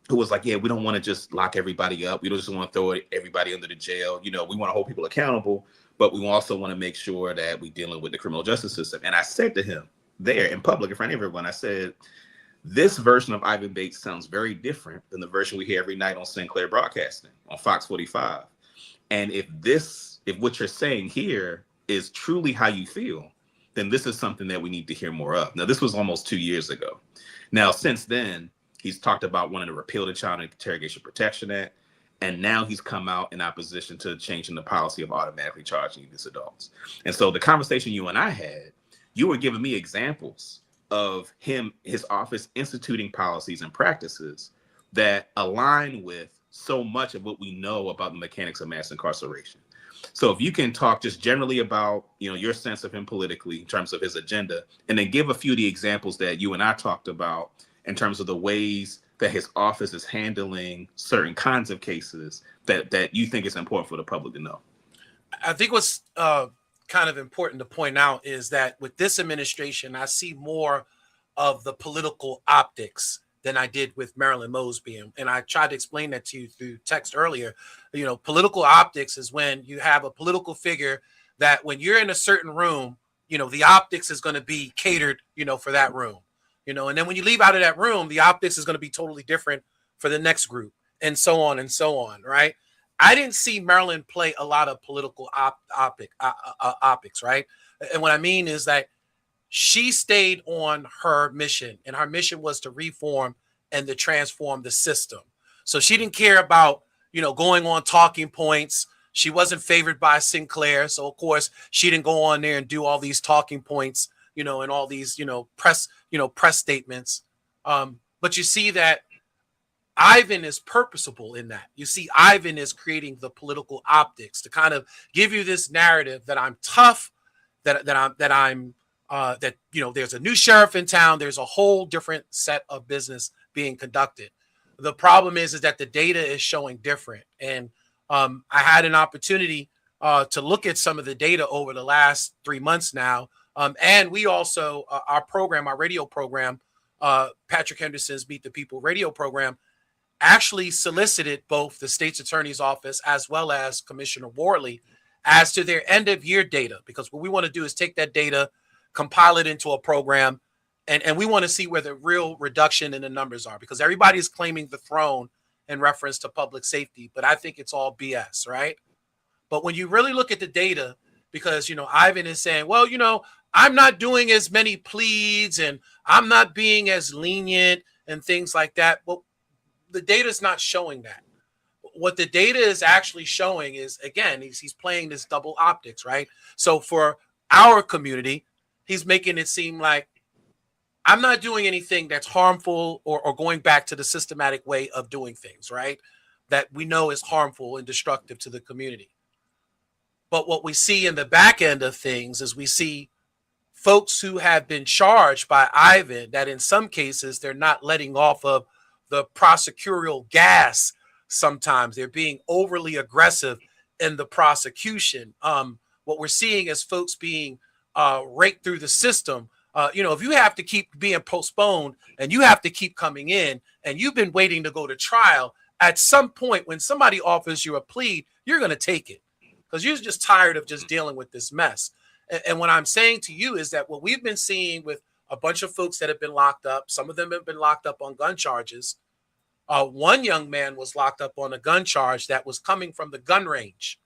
who was like, yeah, we don't want to just lock everybody up. We don't just want to throw everybody under the jail. We want to hold people accountable, but we also want to make sure that we're dealing with the criminal justice system. And I said to him there in public in front of everyone, I said, this version of Ivan Bates sounds very different than the version we hear every night on Sinclair Broadcasting on Fox 45. And if what you're saying here is truly how you feel, then this is something that we need to hear more of. Now, this was almost 2 years ago. Now, since then, he's talked about wanting to repeal the Child Interrogation Protection Act. And now he's come out in opposition to changing the policy of automatically charging these adults. And so the conversation you and I had, you were giving me examples of his office instituting policies and practices that align with so much of what we know about the mechanics of mass incarceration. So if you can talk just generally about, your sense of him politically in terms of his agenda, and then give a few of the examples that you and I talked about in terms of the ways that his office is handling certain kinds of cases that you think is important for the public to know. I think what's kind of important to point out is that with this administration, I see more of the political optics than I did with Marilyn Mosby. And I tried to explain that to you through text earlier. Political optics is when you have a political figure that when you're in a certain room, the optics is going to be catered, for that room, and then when you leave out of that room, the optics is going to be totally different for the next group, and so on and so on. Right. I didn't see Marilyn play a lot of political optics. Right. And what I mean is that she stayed on her mission, and her mission was to reform and to transform the system. So she didn't care about, going on talking points. She wasn't favored by Sinclair. So of course she didn't go on there and do all these talking points, and all these, press statements. But you see that Ivan is purposeful in that. You see, Ivan is creating the political optics to kind of give you this narrative that I'm tough, that there's a new sheriff in town. There's a whole different set of business being conducted. The problem is that the data is showing different. And I had an opportunity to look at some of the data over the last 3 months now. And we also, our radio program, Patrick Henderson's Meet the People radio program, actually solicited both the state's attorney's office as well as Commissioner Worley as to their end of year data, because what we want to do is take that data, compile it into a program, and we want to see where the real reduction in the numbers are, because everybody's claiming the throne in reference to public safety, but I think it's all BS, right? But when you really look at the data, because, Ivan is saying, well, I'm not doing as many pleads and I'm not being as lenient and things like that. Well, the data is not showing that. What the data is actually showing is, again, he's playing this double optics, right? So for our community, he's making it seem like I'm not doing anything that's harmful or going back to the systematic way of doing things, right? That we know is harmful and destructive to the community. But what we see in the back end of things is we see folks who have been charged by Ivan that in some cases they're not letting off of the prosecutorial gas. Sometimes they're being overly aggressive in the prosecution. What we're seeing is folks being raked through the system. If you have to keep being postponed and you have to keep coming in and you've been waiting to go to trial, at some point when somebody offers you a plea, you're going to take it because you're just tired of just dealing with this mess. And what I'm saying to you is that what we've been seeing with a bunch of folks that have been locked up, some of them have been locked up on gun charges. One young man was locked up on a gun charge that was coming from the gun range,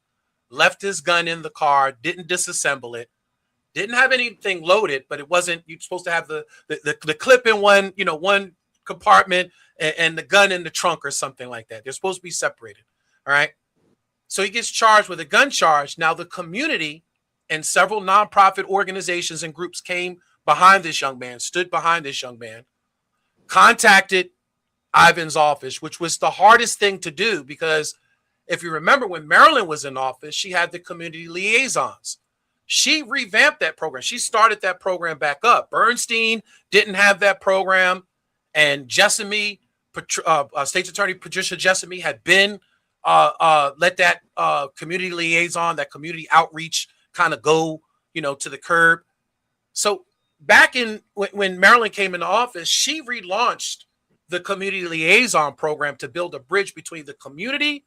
left his gun in the car, didn't disassemble it, didn't have anything loaded, but it wasn't, you're supposed to have the clip in one compartment and the gun in the trunk or something like that. They're supposed to be separated. All right. So he gets charged with a gun charge. Now the community and several nonprofit organizations and groups came behind this young man, stood behind this young man, contacted Ivan's office, which was the hardest thing to do because if you remember when Marilyn was in office, she had the community liaisons. She revamped that program. She started that program back up. Bernstein didn't have that program, and Jessamy, State's Attorney Patricia Jessamy had been let that community liaison, that community outreach kind of go to the curb. So back in when Marilyn came into office, she relaunched the community liaison program to build a bridge between the community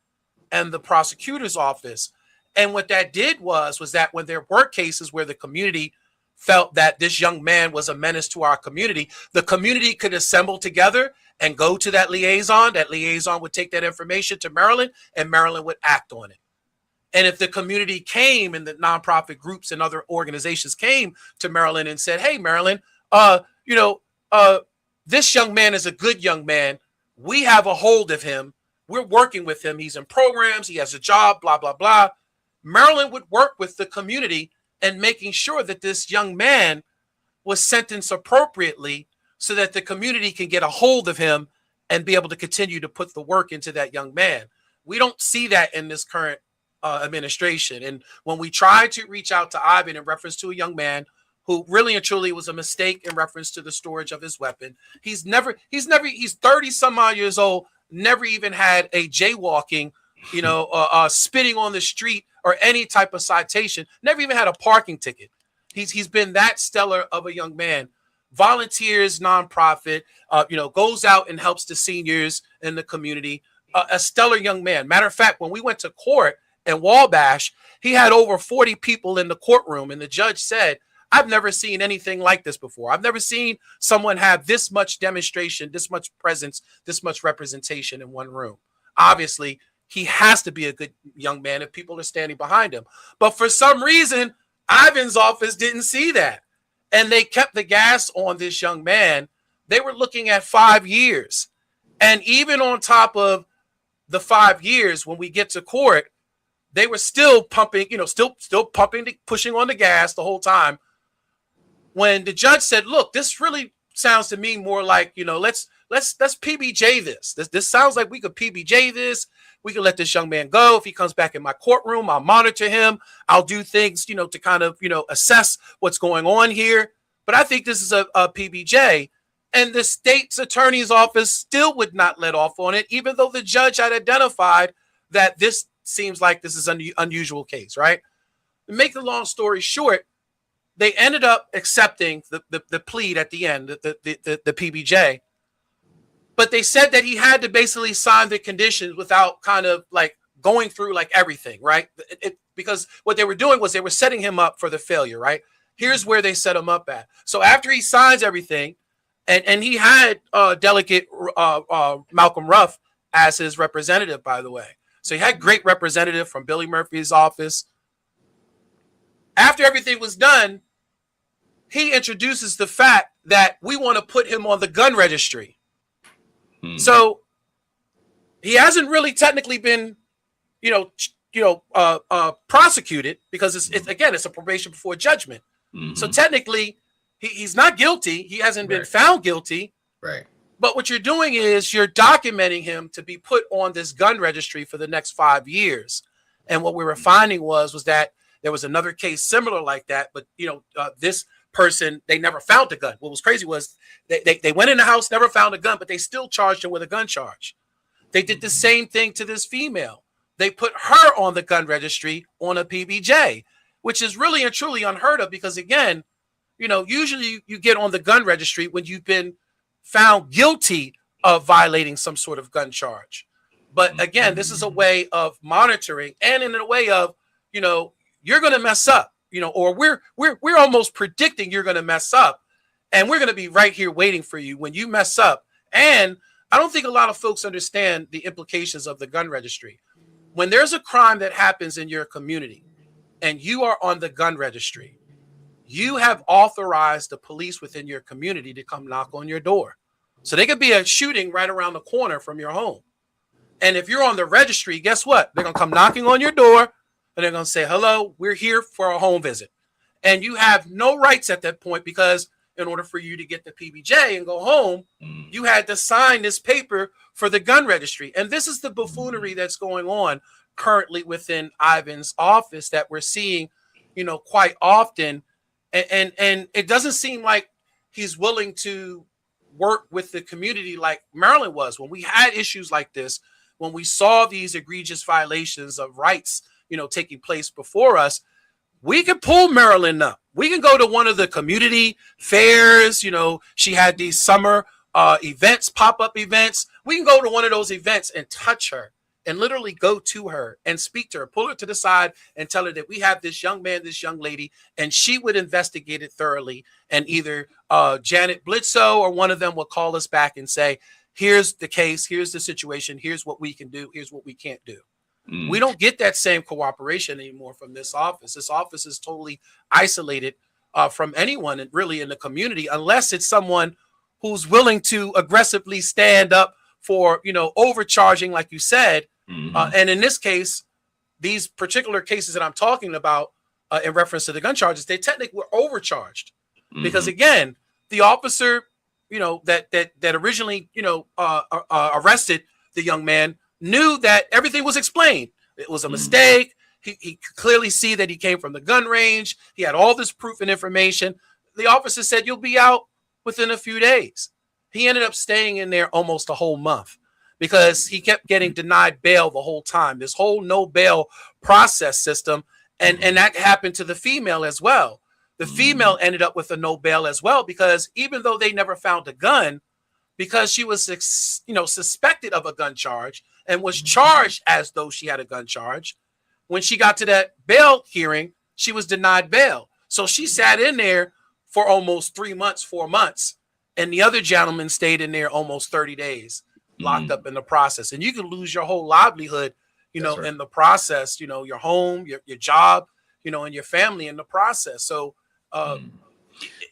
and the prosecutor's office. And what that did was that when there were cases where the community felt that this young man was a menace to our community, the community could assemble together and go to that liaison. That liaison would take that information to Marilyn, and Marilyn would act on it. And if the community came and the nonprofit groups and other organizations came to Marilyn and said, hey, Marilyn, this young man is a good young man. We have a hold of him. We're working with him. He's in programs. He has a job, blah, blah, blah. Marilyn would work with the community and making sure that this young man was sentenced appropriately so that the community can get a hold of him and be able to continue to put the work into that young man. We don't see that in this current administration. And when we try to reach out to Ivan in reference to a young man who really and truly was a mistake in reference to the storage of his weapon, he's 30 some odd years old, never even had a jaywalking, spitting on the street or any type of citation, never even had a parking ticket. He's been that stellar of a young man. Volunteers, nonprofit, goes out and helps the seniors in the community. A stellar young man. Matter of fact, when we went to court in Wabash, he had over 40 people in the courtroom, and the judge said, I've never seen anything like this before. I've never seen someone have this much demonstration, this much presence, this much representation in one room. Obviously, he has to be a good young man if people are standing behind him. But for some reason, Ivan's office didn't see that. And they kept the gas on this young man. They were looking at 5 years. And even on top of the 5 years, when we get to court, they were still pumping, still pumping, pushing on the gas the whole time. When the judge said, look, this really sounds to me more like, let's PBJ this. This sounds like we could PBJ this. We can let this young man go. If he comes back in my courtroom, I'll monitor him. I'll do things, to kind of, assess what's going on here. But I think this is a PBJ. And the state's attorney's office still would not let off on it, even though the judge had identified that this seems like this is an unusual case, right? To make the long story short, they ended up accepting the plea at the end, the PBJ. But they said that he had to basically sign the conditions without kind of like going through like everything, right? Because what they were doing was they were setting him up for the failure, right? Here's where they set him up at. So after he signs everything, and he had Delegate Malcolm Ruff as his representative, by the way. So he had great representative from Billy Murphy's office. After everything was done, he introduces the fact that we want to put him on the gun registry. So he hasn't really technically been, prosecuted because it's a probation before judgment. So technically he's not guilty. He hasn't been found guilty. Right. But what you're doing is you're documenting him to be put on this gun registry for the next 5 years. And what we were finding was that there was another case similar like that. But, this person, they never found a gun. What was crazy was they went in the house, never found a gun, but they still charged him with a gun charge. They did the same thing to this female. They put her on the gun registry on a PBJ, which is really and truly unheard of because, again, usually you get on the gun registry when you've been found guilty of violating some sort of gun charge. But again, this is a way of monitoring and in a way of, you're going to mess up. Or we're almost predicting you're going to mess up, and we're going to be right here waiting for you when you mess up. And I don't think a lot of folks understand the implications of the gun registry. When there's a crime that happens in your community and you are on the gun registry, you have authorized the police within your community to come knock on your door. So they could be a shooting right around the corner from your home. And if you're on the registry, guess what? They're going to come knocking on your door. And they're going to say, hello, we're here for a home visit. And you have no rights at that point because in order for you to get the PBJ and go home, you had to sign this paper for the gun registry. And this is the buffoonery that's going on currently within Ivan's office that we're seeing, quite often. And it doesn't seem like he's willing to work with the community like Maryland was. When we had issues like this, when we saw these egregious violations of rights taking place before us, we can pull Maryland up. We can go to one of the community fairs. She had these summer events, pop-up events. We can go to one of those events and touch her and literally go to her and speak to her, pull her to the side and tell her that we have this young man, this young lady, and she would investigate it thoroughly. And either Janet Blitzo or one of them will call us back and say, here's the case, here's the situation, here's what we can do, here's what we can't do. We don't get that same cooperation anymore from this office. This office is totally isolated from anyone really in the community, unless it's someone who's willing to aggressively stand up for, overcharging, like you said. And in this case, these particular cases that I'm talking about in reference to the gun charges, they technically were overcharged because, again, the officer, that originally, arrested the young man knew that everything was explained. It was a mistake. He could clearly see that he came from the gun range. He had all this proof and information. The officer said, you'll be out within a few days. He ended up staying in there almost a whole month because he kept getting denied bail the whole time. This whole no bail process system. And that happened to the female as well. The female ended up with a no bail as well, because even though they never found a gun, because she was, suspected of a gun charge and was charged as though she had a gun charge, when she got to that bail hearing, she was denied bail. So she sat in there for almost 3 months, 4 months. And the other gentleman stayed in there almost 30 days, locked up in the process. And you can lose your whole livelihood, right, in the process, your home, your job, and your family in the process. So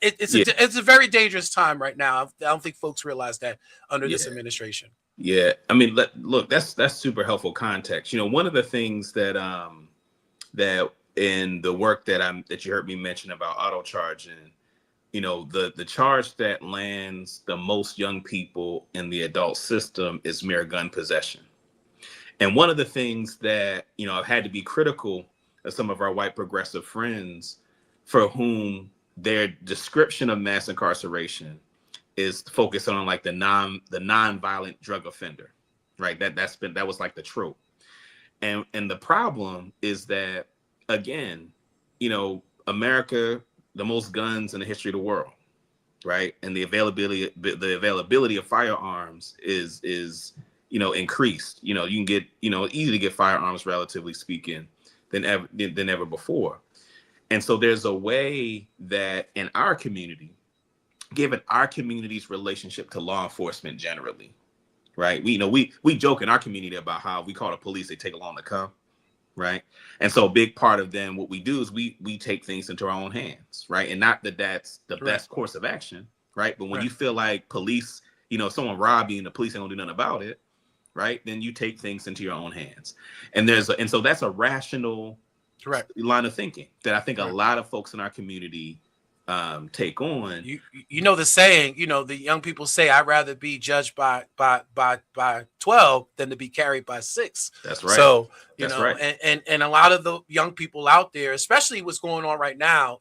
it's a very dangerous time right now. I don't think folks realize that under this administration. Yeah. I mean, look, that's super helpful context. One of the things that that in the work that you heard me mention about auto charging, the charge that lands the most young people in the adult system is mere gun possession. And one of the things that, I've had to be critical of some of our white progressive friends for whom their description of mass incarceration is focused on like the non-violent drug offender, right? That was like the trope. And the problem is that, again, America, the most guns in the history of the world, right? And the availability of firearms is increased. You can get, easy to get firearms, relatively speaking, than ever before. And so there's a way that in our community, given our community's relationship to law enforcement generally, right? We joke in our community about how we call the police, they take long to come. Right. And so a big part of then what we do is we take things into our own hands. Right. And not that that's the best course of action. Right. But when you feel like police, someone robbed you and the police ain't gonna do nothing about it. Right. Then you take things into your own hands. And so that's a rational line of thinking that I think a lot of folks in our community take on. The saying, the young people say, I'd rather be judged by 12 than to be carried by 6. That's right. So, and a lot of the young people out there, especially what's going on right now,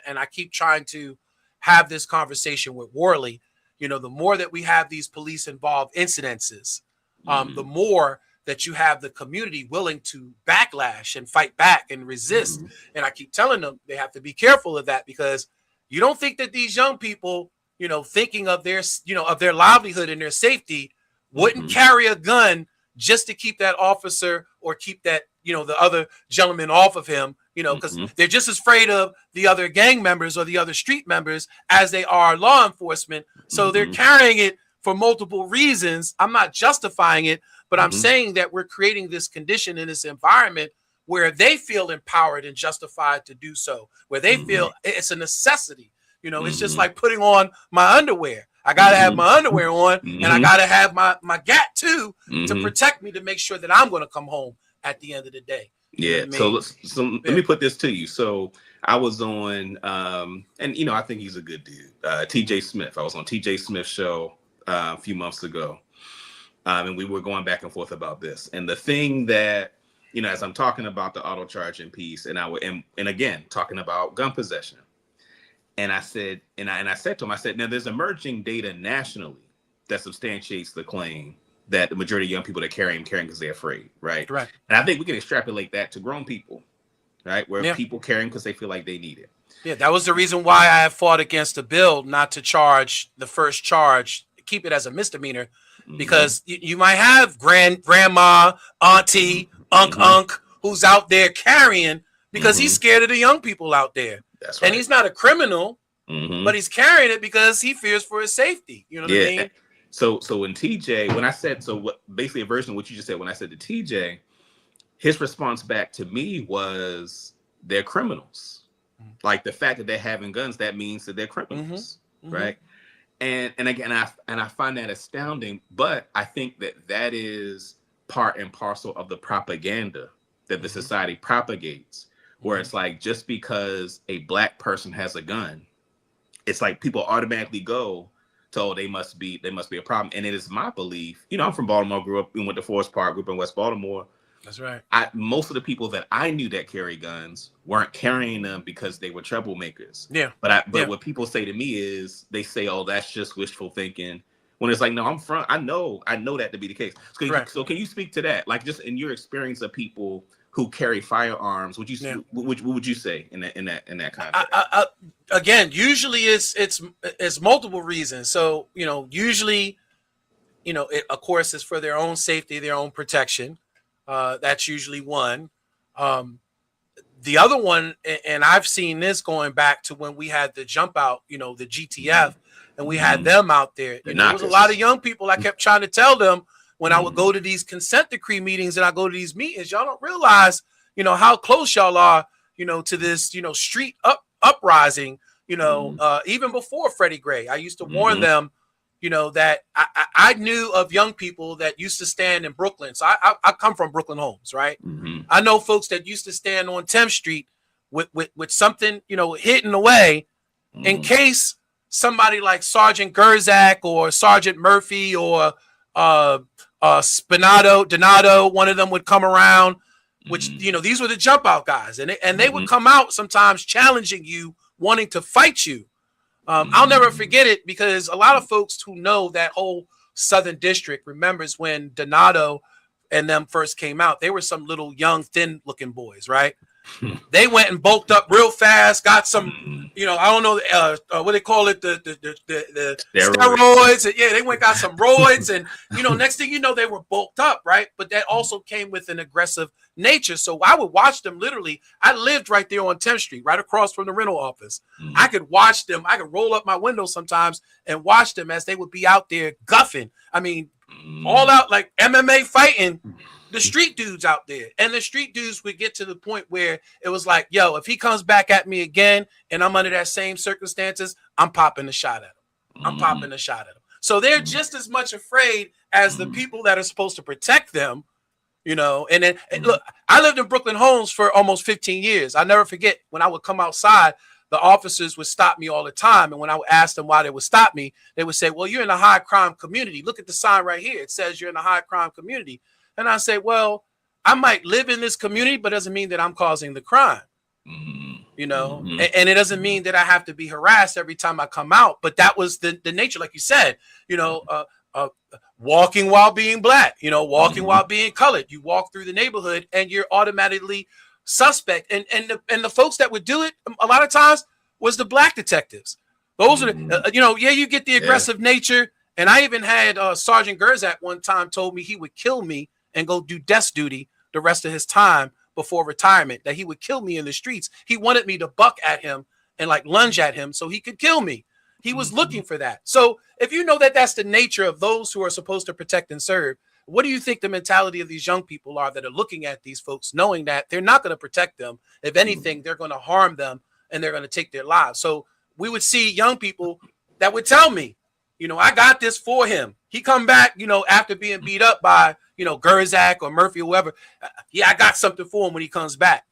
and I keep trying to have this conversation with Worley, the more that we have these police involved incidences, the more that you have the community willing to backlash and fight back and resist. And I keep telling them they have to be careful of that, because you don't think that these young people, thinking of their, of their livelihood and their safety, wouldn't carry a gun just to keep that officer or keep that, the other gentleman off of him, because they're just as afraid of the other gang members or the other street members as they are law enforcement. So they're carrying it for multiple reasons. I'm not justifying it, but I'm saying that we're creating this condition in this environment where they feel empowered and justified to do so, where they feel it's a necessity. It's just like putting on my underwear. I got to have my underwear on, and I got to have my gat too to protect me, to make sure that I'm going to come home at the end of the day. Yeah. So let me put this to you. So I was on, and I think he's a good dude, TJ Smith. I was on TJ Smith's show a few months ago. And we were going back and forth about this. And the thing that, as I'm talking about the auto charging piece, and again, talking about gun possession. And I said, I said to him, I said, now there's emerging data nationally that substantiates the claim that the majority of young people that carry them because they're afraid. Right. And I think we can extrapolate that to grown people. right? Where Yeah. people carrying because they feel like they need it. Yeah, that was the reason why I fought against the bill not to charge the first charge, keep it as a misdemeanor, because you might have grandma, auntie, unc who's out there carrying because he's scared of the young people out there. That's right. And he's not a criminal, but he's carrying it because he fears for his safety. You know what I mean? So when TJ, when I said, so what, basically a version of what you just said, when I said to TJ, his response back to me was, they're criminals. Like the fact that they're having guns, that means that they're criminals, right? And again, I find that astounding, but I think that is part and parcel of the propaganda that the society propagates, where it's like, just because a black person has a gun, it's like people automatically go to, oh, they must be a problem. And it is my belief, I'm from Baltimore, grew up, we went to Forest Park, grew up in West Baltimore. That's right. Most of the people that I knew that carry guns weren't carrying them because they were troublemakers. Yeah. But what people say to me is, they say, "Oh, that's just wishful thinking." When it's like, no, I know that to be the case. So can you speak to that? Like, just in your experience of people who carry firearms, what would you say in that context? Again, usually it's multiple reasons. So usually, it, of course, is for their own safety, their own protection. That's usually one. The other one, and I've seen this going back to when we had the jump out, the GTF, and we had them out there. There was a lot of young people. I kept trying to tell them when I would go to these consent decree meetings and I go to these meetings, y'all don't realize, how close y'all are, to this, street uprising, even before Freddie Gray. I used to warn them, that I knew of young people that used to stand in Brooklyn. So I come from Brooklyn Homes, right? I know folks that used to stand on 10th Street with something, hidden away in case somebody like Sergeant Gerzak or Sergeant Murphy or Donato, one of them would come around, which, these were the jump out guys. And they would come out sometimes challenging you, wanting to fight you. I'll never forget it, because a lot of folks who know that whole Southern District remembers when Donato and them first came out. They were some little young, thin looking boys, right? They went and bulked up real fast, got some, I don't know, what they call it, the steroids. Yeah, they went got some roids, and next thing you know, they were bulked up, right? But that also came with an aggressive nature. So I would watch them literally. I lived right there on 10th Street, right across from the rental office. I could watch them. I could roll up my window sometimes and watch them as they would be out there guffing. I mean, all out like MMA fighting. The street dudes out there, and the street dudes would get to the point where it was like, yo, if he comes back at me again and I'm under that same circumstances, I'm popping the shot at him. So they're just as much afraid as the people that are supposed to protect them, and then look, I lived in Brooklyn Homes for almost 15 years. I never forget when I would come outside, the officers would stop me all the time. And when I would ask them why they would stop me, they would say, well, you're in a high crime community. Look at the sign right here. It says you're in a high crime community. And I say, well, I might live in this community, but doesn't mean that I'm causing the crime, and it doesn't mean that I have to be harassed every time I come out. But that was the nature, like you said, walking while being black, walking while being colored. You walk through the neighborhood and you're automatically suspect. And the folks that would do it a lot of times was the black detectives. Those are you get the aggressive nature. And I even had Sergeant Gerzak one time told me he would kill me and go do desk duty the rest of his time before retirement, that he would kill me in the streets. He wanted me to buck at him and like lunge at him so he could kill me. He was looking for that. So if you know that that's the nature of those who are supposed to protect and serve, what do you think the mentality of these young people are that are looking at these folks, knowing that they're not going to protect them? If anything, they're going to harm them and they're going to take their lives. So we would see young people that would tell me, I got this for him. He come back, after being beat up by, Gerzak or Murphy or whoever. I got something for him when he comes back.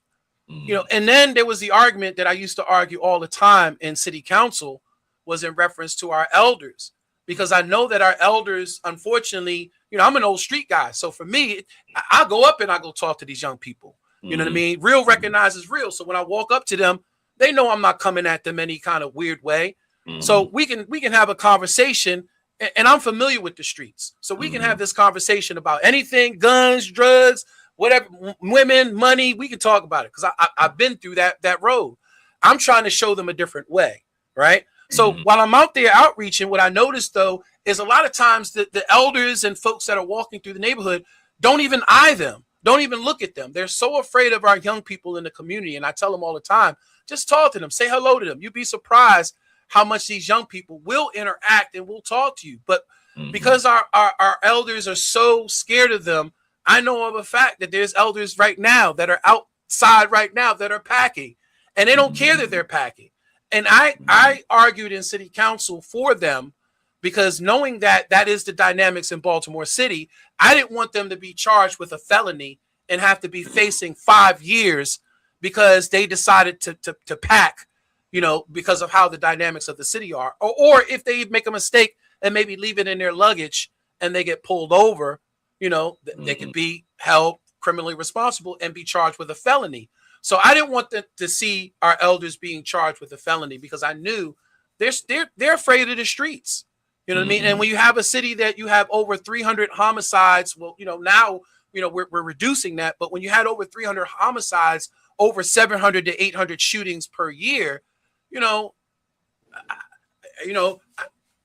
And then there was the argument that I used to argue all the time in city council was in reference to our elders, because I know that our elders, unfortunately, I'm an old street guy. So for me, I go up and I go talk to these young people. You know what I mean? Real recognizes real. So when I walk up to them, they know I'm not coming at them any kind of weird way. So we can have a conversation, and I'm familiar with the streets. So we can have this conversation about anything, guns, drugs, whatever, women, money, we can talk about it because I've been through that road. I'm trying to show them a different way, right? So while I'm out there outreaching, what I noticed though is a lot of times the elders and folks that are walking through the neighborhood don't even eye them, don't even look at them. They're so afraid of our young people in the community. And I tell them all the time, just talk to them, say hello to them. You'd be surprised how much these young people will interact and will talk to you. But because our elders are so scared of them, I know of a fact that there's elders right now that are outside right now that are packing, and they don't care that they're packing. And I argued in city council for them because knowing that that is the dynamics in Baltimore City, I didn't want them to be charged with a felony and have to be facing 5 years because they decided to pack, you know, because of how the dynamics of the city are. Or if they make a mistake and maybe leave it in their luggage and they get pulled over, you know, they can be held criminally responsible and be charged with a felony. So I didn't want to see our elders being charged with a felony because I knew they're afraid of the streets. You know what I mean? And when you have a city that you have over 300 homicides, well, you know, now, you know, we're reducing that. But when you had over 300 homicides, over 700 to 800 shootings per year, you know,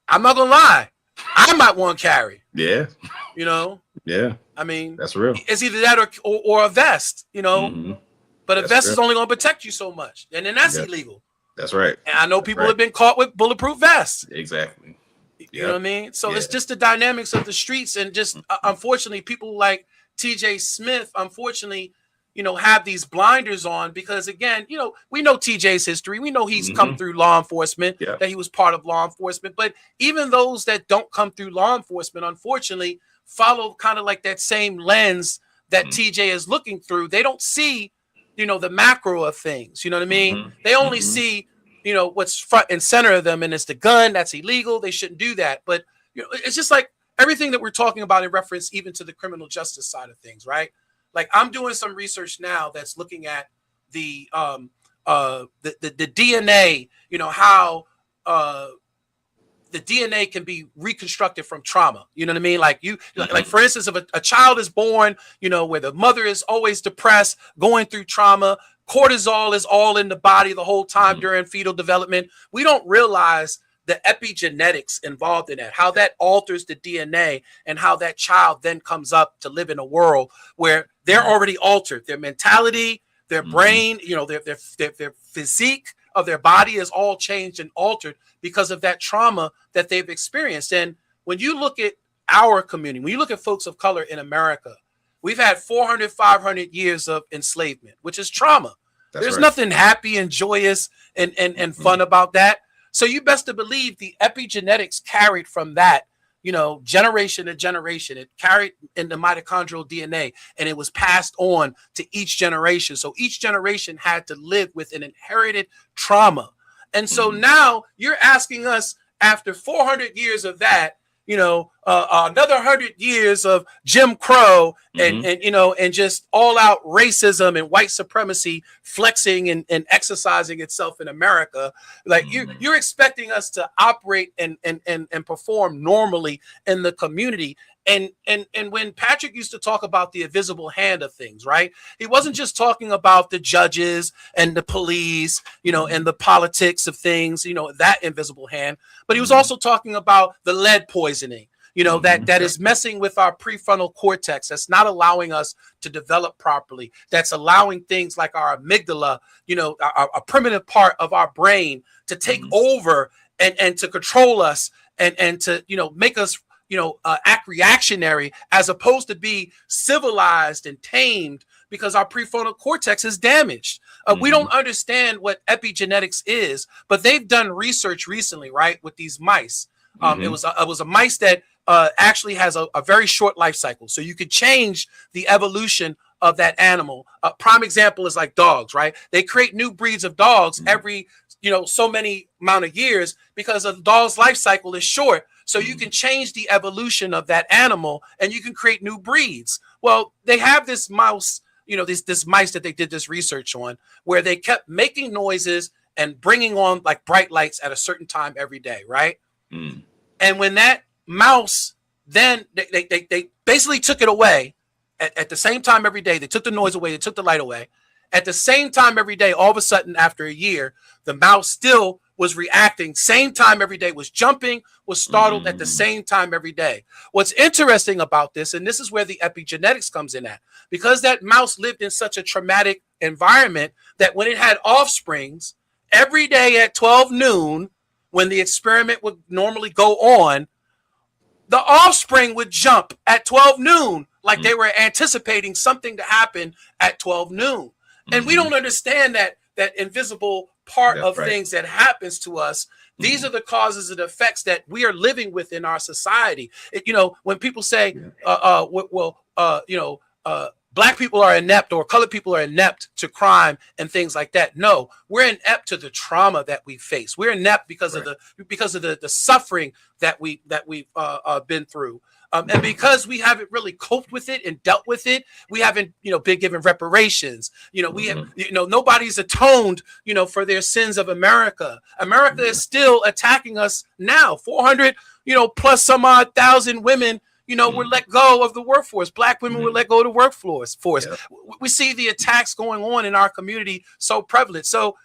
I'm not gonna lie, I might want to carry. Yeah. You know. Yeah. I mean, that's real. It's either that or a vest. You know. But a vest is only going to protect you so much, and then that's illegal. That's right. And I know people have been caught with bulletproof vests. Exactly. You know what I mean? So it's just the dynamics of the streets, and just unfortunately, people like T.J. Smith, unfortunately, you know, have these blinders on because, again, you know, we know T.J.'s history. We know he's come through law enforcement, that he was part of law enforcement. But even those that don't come through law enforcement, unfortunately, follow kind of like that same lens that T.J. is looking through. They don't see, you know, the macro of things, you know what I mean? They only see, you know, what's front and center of them, and it's the gun. That's illegal. They shouldn't do that. But, you know, it's just like everything that we're talking about in reference even to the criminal justice side of things, right? Like I'm doing some research now that's looking at the DNA, you know, how the DNA can be reconstructed from trauma. You know what I mean? Like like for instance, if a child is born, you know, where the mother is always depressed, going through trauma, cortisol is all in the body the whole time during fetal development. We don't realize the epigenetics involved in that, how that alters the DNA and how that child then comes up to live in a world where they're already altered. Their mentality, their brain, you know, their physique of their body is all changed and altered because of that trauma that they've experienced. And when you look at our community, when you look at folks of color in America, we've had 400, 500 years of enslavement, which is trauma. There's nothing happy and joyous and fun about that. So you best to believe the epigenetics carried from that, you know, generation to generation. It carried in the mitochondrial DNA and it was passed on to each generation. So each generation had to live with an inherited trauma. And so now you're asking us, after 400 years of that, you know, another 100 years of Jim Crow and you know, and just all out racism and white supremacy flexing and exercising itself in America. Like you're expecting us to operate and perform normally in the community. And when Patrick used to talk about the invisible hand of things, right? He wasn't just talking about the judges and the police, you know, and the politics of things, you know, that invisible hand, but he was also talking about the lead poisoning, you know, that is messing with our prefrontal cortex. That's not allowing us to develop properly. That's allowing things like our amygdala, you know, a primitive part of our brain to take over and to control us and to, you know, make us, you know, act reactionary as opposed to be civilized and tamed because our prefrontal cortex is damaged. We don't understand what epigenetics is, but they've done research recently, right, with these mice. It was a mice that actually has a very short life cycle. So you could change the evolution of that animal. A prime example is like dogs, right? They create new breeds of dogs every, you know, so many amount of years because a dog's life cycle is short. So you can change the evolution of that animal and you can create new breeds. Well, they have this mouse, you know, this mice that they did this research on where they kept making noises and bringing on like bright lights at a certain time every day, right? And when that mouse, then they basically took it away at the same time every day. They took the noise away. They took the light away. At the same time every day, all of a sudden, after a year, the mouse still was reacting. Same time every day, was jumping, was startled at the same time every day. What's interesting about this, and this is where the epigenetics comes in at, because that mouse lived in such a traumatic environment that when it had offsprings, every day at 12 noon, when the experiment would normally go on, the offspring would jump at 12 noon like they were anticipating something to happen at 12 noon. And we don't understand that invisible part of things that happens to us. These are the causes and effects that we are living with in our society. When people say, black people are inept or colored people are inept to crime and things like that. No, we're inept to the trauma that we face. We're inept because of the suffering that we've been through. And because we haven't really coped with it and dealt with it, we haven't, been given reparations. We have, nobody's atoned, for their sins of America. America is still attacking us now. 400, plus some odd thousand women, were let go of the workforce. Black women were let go of the workforce. Yeah. We see the attacks going on in our community so prevalent. So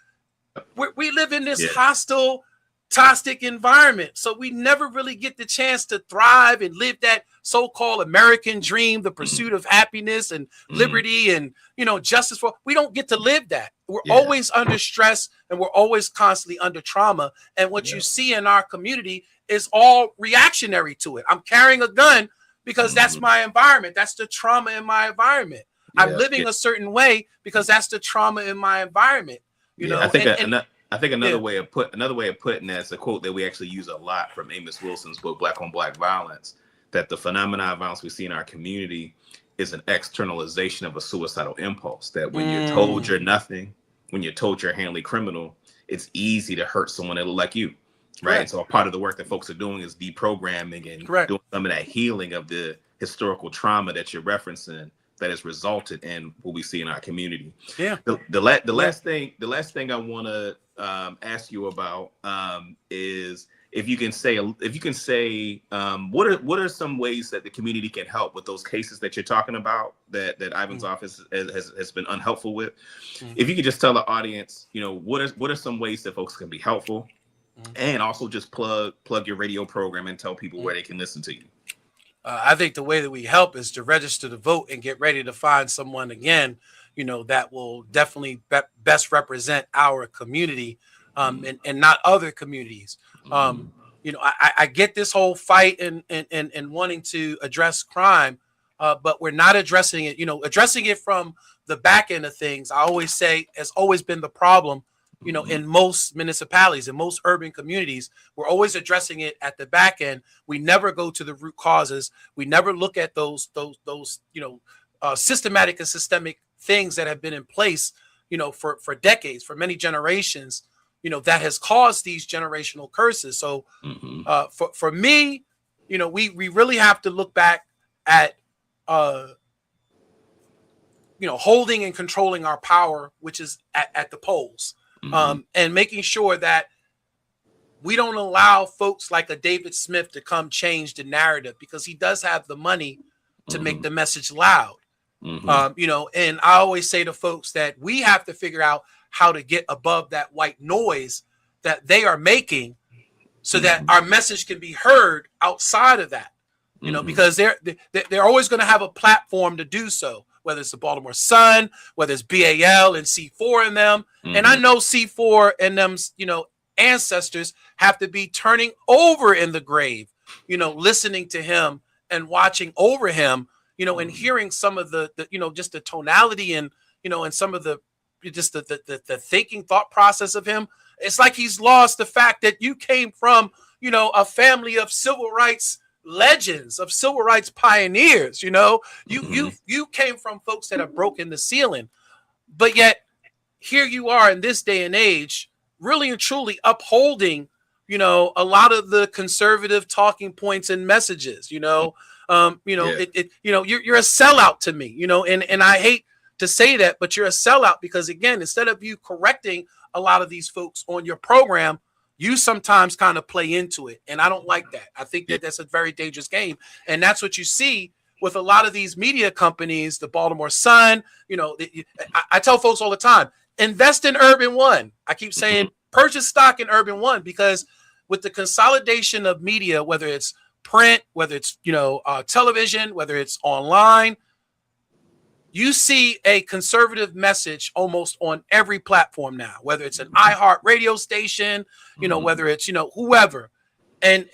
we live in this hostile, toxic environment. So we never really get the chance to thrive and live that so-called American dream, the pursuit of happiness and liberty and, justice for. We don't get to live that. We're always under stress and we're always constantly under trauma. And what you see in our community is all reactionary to it. I'm carrying a gun because that's my environment. That's the trauma in my environment. I'm living a certain way because that's the trauma in my environment. I think another way of putting that's a quote that we actually use a lot from Amos Wilson's book, Black on Black Violence, that the phenomenon of violence we see in our community is an externalization of a suicidal impulse. That when you're told you're nothing, when you're told you're a handly criminal, it's easy to hurt someone that look like you. Right. Correct. So a part of the work that folks are doing is deprogramming and doing some of that healing of the historical trauma that you're referencing that has resulted in what we see in our community. Yeah. The last thing I want to ask you about is if you can say what are some ways that the community can help with those cases that you're talking about that Ivan's office has been unhelpful with. If you could just tell the audience, what are some ways that folks can be helpful, and also just plug your radio program and tell people where they can listen to you. I think the way that we help is to register to vote and get ready to find someone again, that will definitely best represent our community and not other communities. I get this whole fight and wanting to address crime, but we're not addressing it, addressing it from the back end of things. I always say has always been the problem. In most municipalities, in most urban communities, we're always addressing it at the back end. We never go to the root causes. We never look at those systematic and systemic things that have been in place, for decades, for many generations, that has caused these generational curses. So for me, we really have to look back at, holding and controlling our power, which is at the polls. And making sure that we don't allow folks like a David Smith to come change the narrative, because he does have the money to make the message loud. And I always say to folks that we have to figure out how to get above that white noise that they are making so that our message can be heard outside of that, because they're always going to have a platform to do so. Whether it's the Baltimore Sun, whether it's BAL and C4 and them. And I know C4 and them's, ancestors have to be turning over in the grave, listening to him and watching over him, and hearing some of the just the tonality and, and some of the thinking thought process of him. It's like he's lost the fact that you came from, a family of civil rights legends, of civil rights pioneers. You came from folks that have broken the ceiling, but yet here you are in this day and age, really and truly upholding, a lot of the conservative talking points and messages. You're a sellout to me. And I hate to say that, but you're a sellout because, again, instead of you correcting a lot of these folks on your program, you sometimes kind of play into it. And I don't like that. I think that that's a very dangerous game. And that's what you see with a lot of these media companies, the Baltimore Sun, I tell folks all the time, invest in Urban One. I keep saying purchase stock in Urban One, because with the consolidation of media, whether it's print, whether it's, television, whether it's online, you see a conservative message almost on every platform now, whether it's an iHeart radio station, whether it's, whoever. And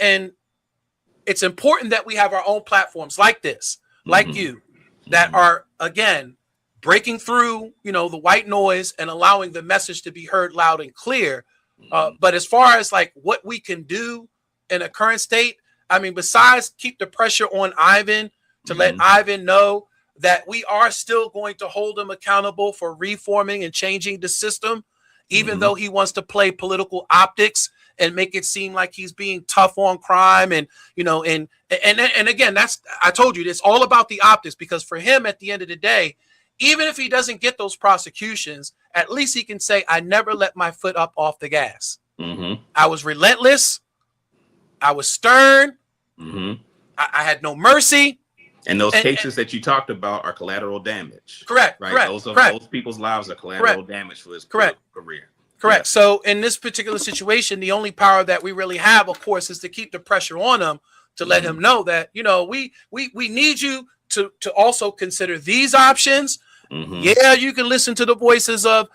it's important that we have our own platforms like this, like you, that are, again, breaking through, the white noise and allowing the message to be heard loud and clear. But as far as like what we can do in a current state, I mean, besides keep the pressure on Ivan to let Ivan know that we are still going to hold him accountable for reforming and changing the system, even though he wants to play political optics and make it seem like he's being tough on crime. And, and again, I told you, it's all about the optics, because for him, at the end of the day, even if he doesn't get those prosecutions, at least he can say, I never let my foot up off the gas. I was relentless. I was stern. I had no mercy. And those cases that you talked about are collateral damage. Correct. Right. Correct. Those people's lives are collateral damage for his career. Correct. Yeah. So in this particular situation, the only power that we really have, of course, is to keep the pressure on him, to let him know that, we need you to also consider these options. Yeah, you can listen to the voices of,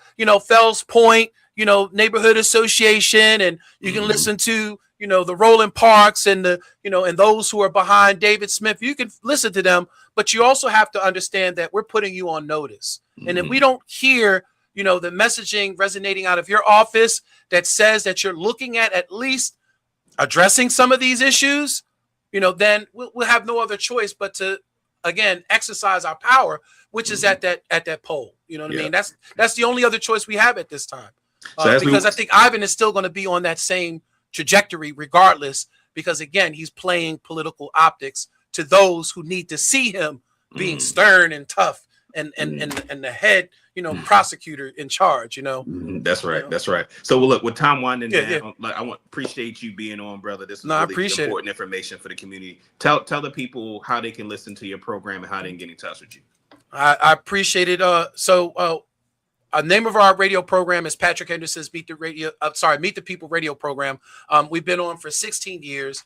Fells Point, neighborhood association, and you can listen to, the Roland Parks and and those who are behind David Smith. You can listen to them, but you also have to understand that we're putting you on notice. And if we don't hear, the messaging resonating out of your office that says that you're looking at least addressing some of these issues, then we'll have no other choice but to, again, exercise our power, which is at that poll. You know what I mean? That's the only other choice we have at this time. Because I think Ivan is still going to be on that same trajectory regardless, because again, he's playing political optics to those who need to see him being stern and tough and the head, prosecutor in charge, That's right. That's right. So look, with time winding down, I appreciate you being on, brother. This is really important information for the community. Tell the people how they can listen to your program and how they can get in touch with you. I appreciate it. The name of our radio program is Patrick Henderson's Meet the People radio program. We've been on for 16 years.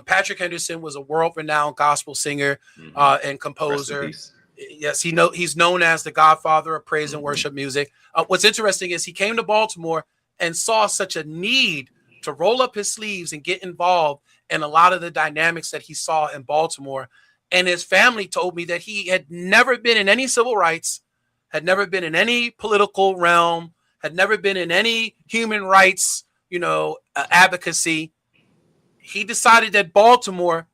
Patrick Henderson was a world-renowned gospel singer and composer. Yes, he's known as the godfather of praise and worship music. What's interesting is he came to Baltimore and saw such a need to roll up his sleeves and get involved in a lot of the dynamics that he saw in Baltimore. And his family told me that he had never been in any civil rights, had never been in any political realm, had never been in any human rights, advocacy. He decided that Baltimore,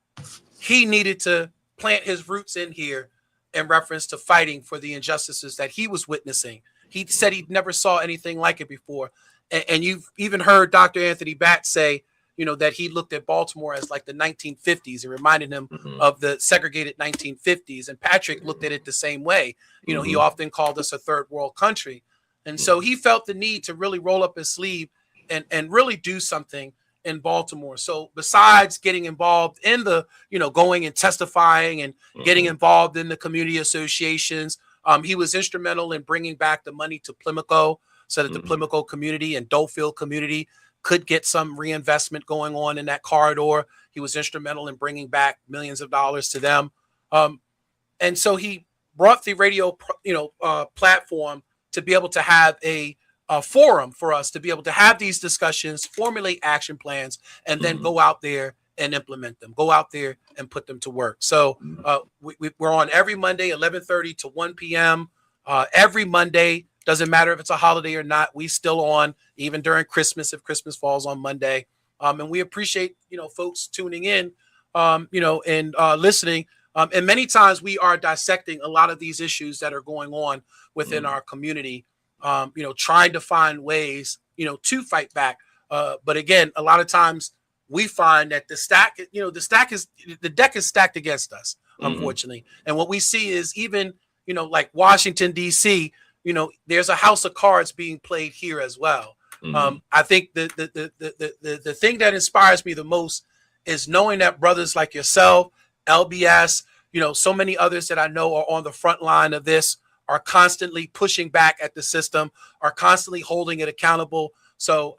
he needed to plant his roots in here in reference to fighting for the injustices that he was witnessing. He said he never saw anything like it before. And you've even heard Dr. Anthony Batt say, that he looked at Baltimore as like the 1950s. It reminded him of the segregated 1950s. And Patrick looked at it the same way. He often called us a third world country. And so he felt the need to really roll up his sleeve and really do something in Baltimore. So besides getting involved in the, going and testifying and getting involved in the community associations, he was instrumental in bringing back the money to Plimico so that the Plimico community and Dolefield community could get some reinvestment going on in that corridor. He was instrumental in bringing back millions of dollars to them. And so he brought the radio, platform to be able to have a forum for us to be able to have these discussions, formulate action plans, and then go out there and implement them, go out there and put them to work. So we're on every Monday, 11:30 to 1 p.m. Every Monday. Doesn't matter if it's a holiday or not. We still on even during Christmas, if Christmas falls on Monday. And we appreciate, folks tuning in, and listening. And many times we are dissecting a lot of these issues that are going on within our community, trying to find ways, to fight back. But again, a lot of times we find that the deck is stacked against us, unfortunately. And what we see is even, like Washington, D.C., there's a house of cards being played here as well. I think the thing that inspires me the most is knowing that brothers like yourself, LBS, so many others that I know are on the front line of this, are constantly pushing back at the system, are constantly holding it accountable. So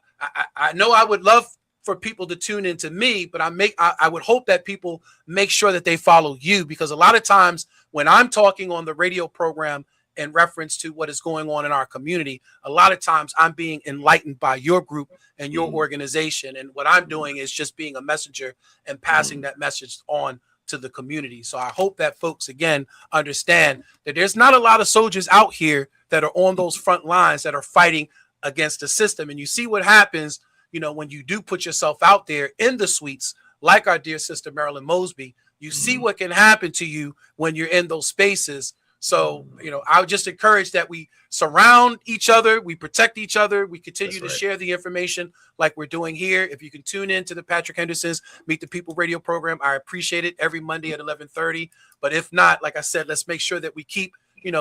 I know I would love for people to tune into me, but I would hope that people make sure that they follow you, because a lot of times when I'm talking on the radio program in reference to what is going on in our community, a lot of times I'm being enlightened by your group and your organization. And what I'm doing is just being a messenger and passing that message on to the community. So I hope that folks, again, understand that there's not a lot of soldiers out here that are on those front lines that are fighting against the system. And you see what happens, when you do put yourself out there in the suites, like our dear sister Marilyn Mosby, you see what can happen to you when you're in those spaces. So, I would just encourage that we surround each other, we protect each other, we continue to share the information like we're doing here. If you can tune in to the Patrick Henderson's Meet the People radio program, I appreciate it, every Monday at 11:30. But if not, like I said, let's make sure that we keep,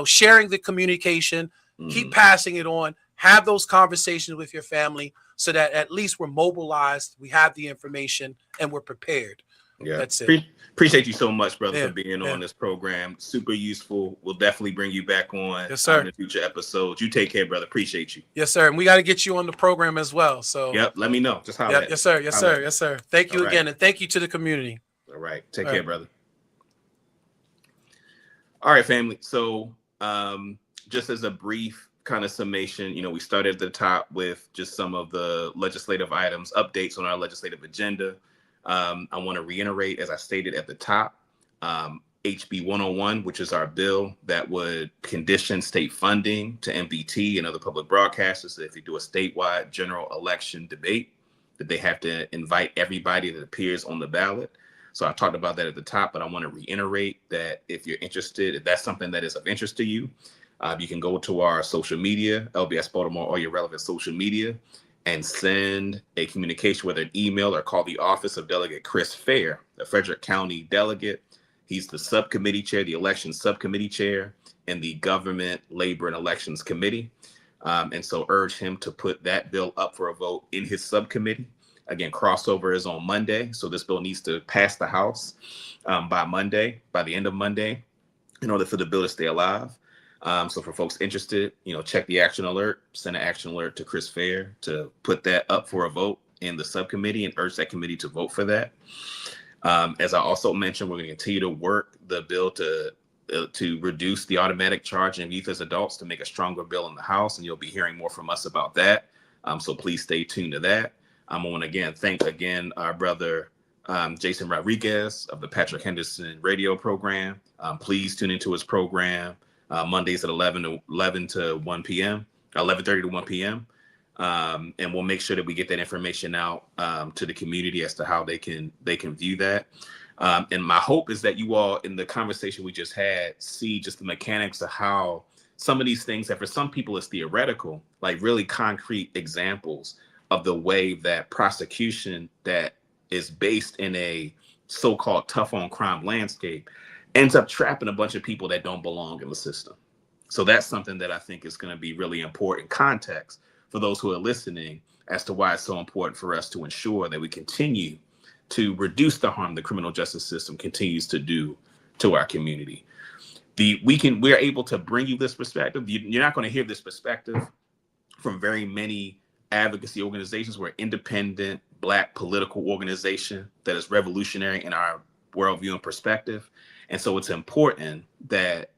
sharing the communication, keep passing it on, have those conversations with your family so that at least we're mobilized, we have the information, and we're prepared. Yeah, that's it. Appreciate you so much, brother, for being on this program. Super useful. We'll definitely bring you back on in the future episodes. You take care, brother. Appreciate you. Yes, sir. And we got to get you on the program as well. So let me know. Just how. Yes, sir. Yes, sir. Yes, sir. Thank you again, and thank you to the community. All right. Take care, brother. All right, family. So just as a brief kind of summation, we started at the top with just some of the legislative items, updates on our legislative agenda. I want to reiterate, as I stated at the top, HB 101, which is our bill that would condition state funding to MPT and other public broadcasters. So if you do a statewide general election debate, that they have to invite everybody that appears on the ballot. So I talked about that at the top, but I want to reiterate that if you're interested, if that's something that is of interest to you, you can go to our social media, LBS Baltimore, or your relevant social media, and send a communication, whether an email or call the office of Delegate Chris Fair, the Frederick County delegate. He's the subcommittee chair, the election subcommittee chair, and the Government, Labor, and Elections Committee. And so urge him to put that bill up for a vote in his subcommittee. Again, crossover is on Monday, so this bill needs to pass the House by Monday, by the end of Monday, in order for the bill to stay alive. So for folks interested, check the action alert, send an action alert to Chris Fair to put that up for a vote in the subcommittee and urge that committee to vote for that. As I also mentioned, we're going to continue to work the bill to reduce the automatic charging of youth as adults to make a stronger bill in the House, and you'll be hearing more from us about that. So please stay tuned to that. I want to again thank our brother Jason Rodriguez of the Patrick Henderson radio program. Please tune into his program Mondays at 11 to 1 p.m., 11:30 to 1 p.m. And we'll make sure that we get that information out to the community as to how they can view that. And my hope is that you all, in the conversation we just had, see just the mechanics of how some of these things that for some people is theoretical, like really concrete examples of the way that prosecution that is based in a so-called tough on crime landscape ends up trapping a bunch of people that don't belong in the system. So that's something that I think is going to be really important context for those who are listening as to why it's so important for us to ensure that we continue to reduce the harm the criminal justice system continues to do to our community. We're able to bring you this perspective. You're not going to hear this perspective from very many advocacy organizations. We're an independent Black political organization that is revolutionary in our worldview and perspective. And so it's important that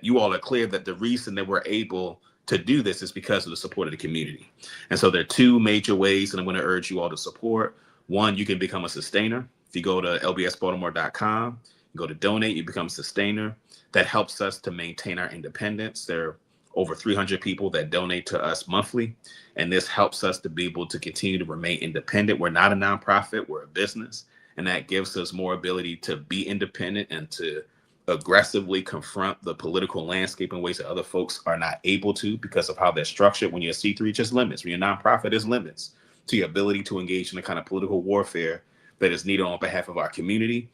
you all are clear that the reason that we're able to do this is because of the support of the community. And so there are two major ways that I'm going to urge you all to support. One, you can become a sustainer. If you go to lbsbaltimore.com, you go to donate, you become a sustainer. That helps us to maintain our independence. There are over 300 people that donate to us monthly, and this helps us to be able to continue to remain independent. We're not a nonprofit, we're a business, and that gives us more ability to be independent and to aggressively confront the political landscape in ways that other folks are not able to because of how they're structured. When you're a C3, just limits. When you're a nonprofit, there's limits to your ability to engage in the kind of political warfare that is needed on behalf of our community.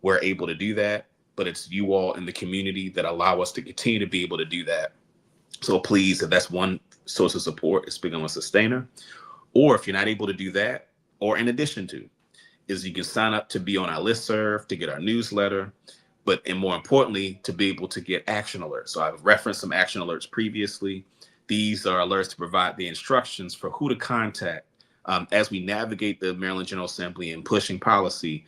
We're able to do that, but it's you all in the community that allow us to continue to be able to do that. So please, if that's one source of support, is become a sustainer. Or if you're not able to do that, or in addition to, is you can sign up to be on our listserv, to get our newsletter. and more importantly, to be able to get action alerts. So I've referenced some action alerts previously. These are alerts to provide the instructions for who to contact as we navigate the Maryland General Assembly and pushing policy,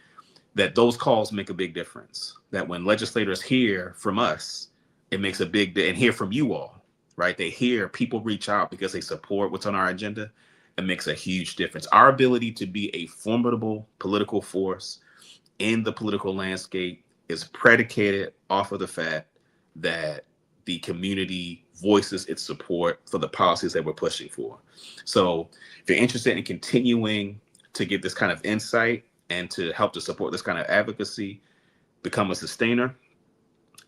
that those calls make a big difference. That when legislators hear from us, it makes a big and hear from you all, right? They hear people reach out because they support what's on our agenda. It makes a huge difference. Our ability to be a formidable political force in the political landscape is predicated off of the fact that the community voices its support for the policies that we're pushing for. So if you're interested in continuing to get this kind of insight and to help to support this kind of advocacy, become a sustainer,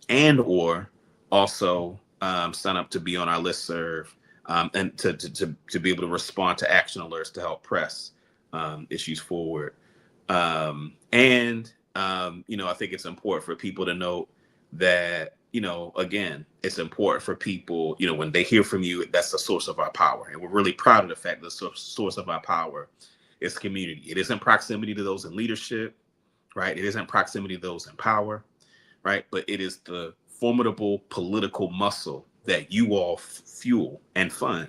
and or also sign up to be on our listserv, and to be able to respond to action alerts to help press issues forward. I think it's important for people to note that, again, it's important for people, when they hear from you, that's the source of our power. And we're really proud of the fact that the source of our power is community. It isn't proximity to those in leadership, right? It isn't proximity to those in power, right? But it is the formidable political muscle that you all fuel and fund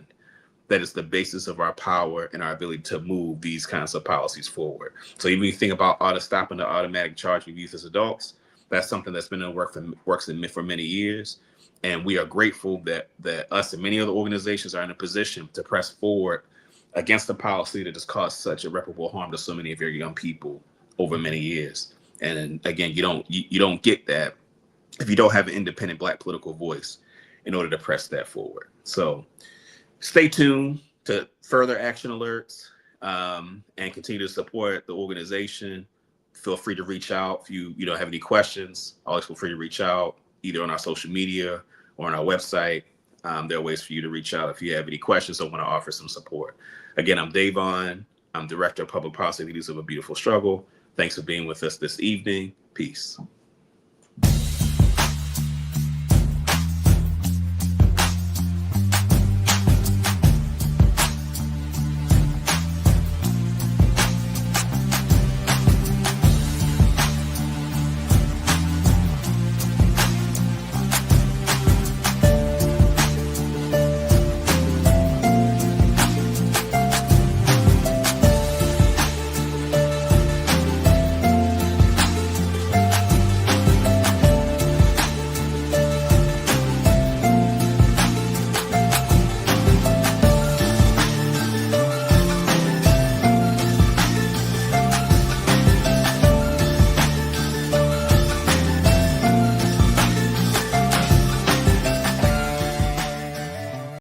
that is the basis of our power and our ability to move these kinds of policies forward. So even when you think about auto stop and the automatic charge of youth as adults, that's something that's been in works for many years. And we are grateful that us and many other organizations are in a position to press forward against a policy that has caused such irreparable harm to so many of your young people over many years. And again, you don't get that if you don't have an independent Black political voice in order to press that forward. So stay tuned to further action alerts, and continue to support the organization. Feel free to reach out if you don't have any questions. Always feel free to reach out either on our social media or on our website. There are ways for you to reach out if you have any questions or want to offer some support. Again, I'm Dayvon. I'm Director of Public Policy, Leaders of a Beautiful Struggle. Thanks for being with us this evening. Peace.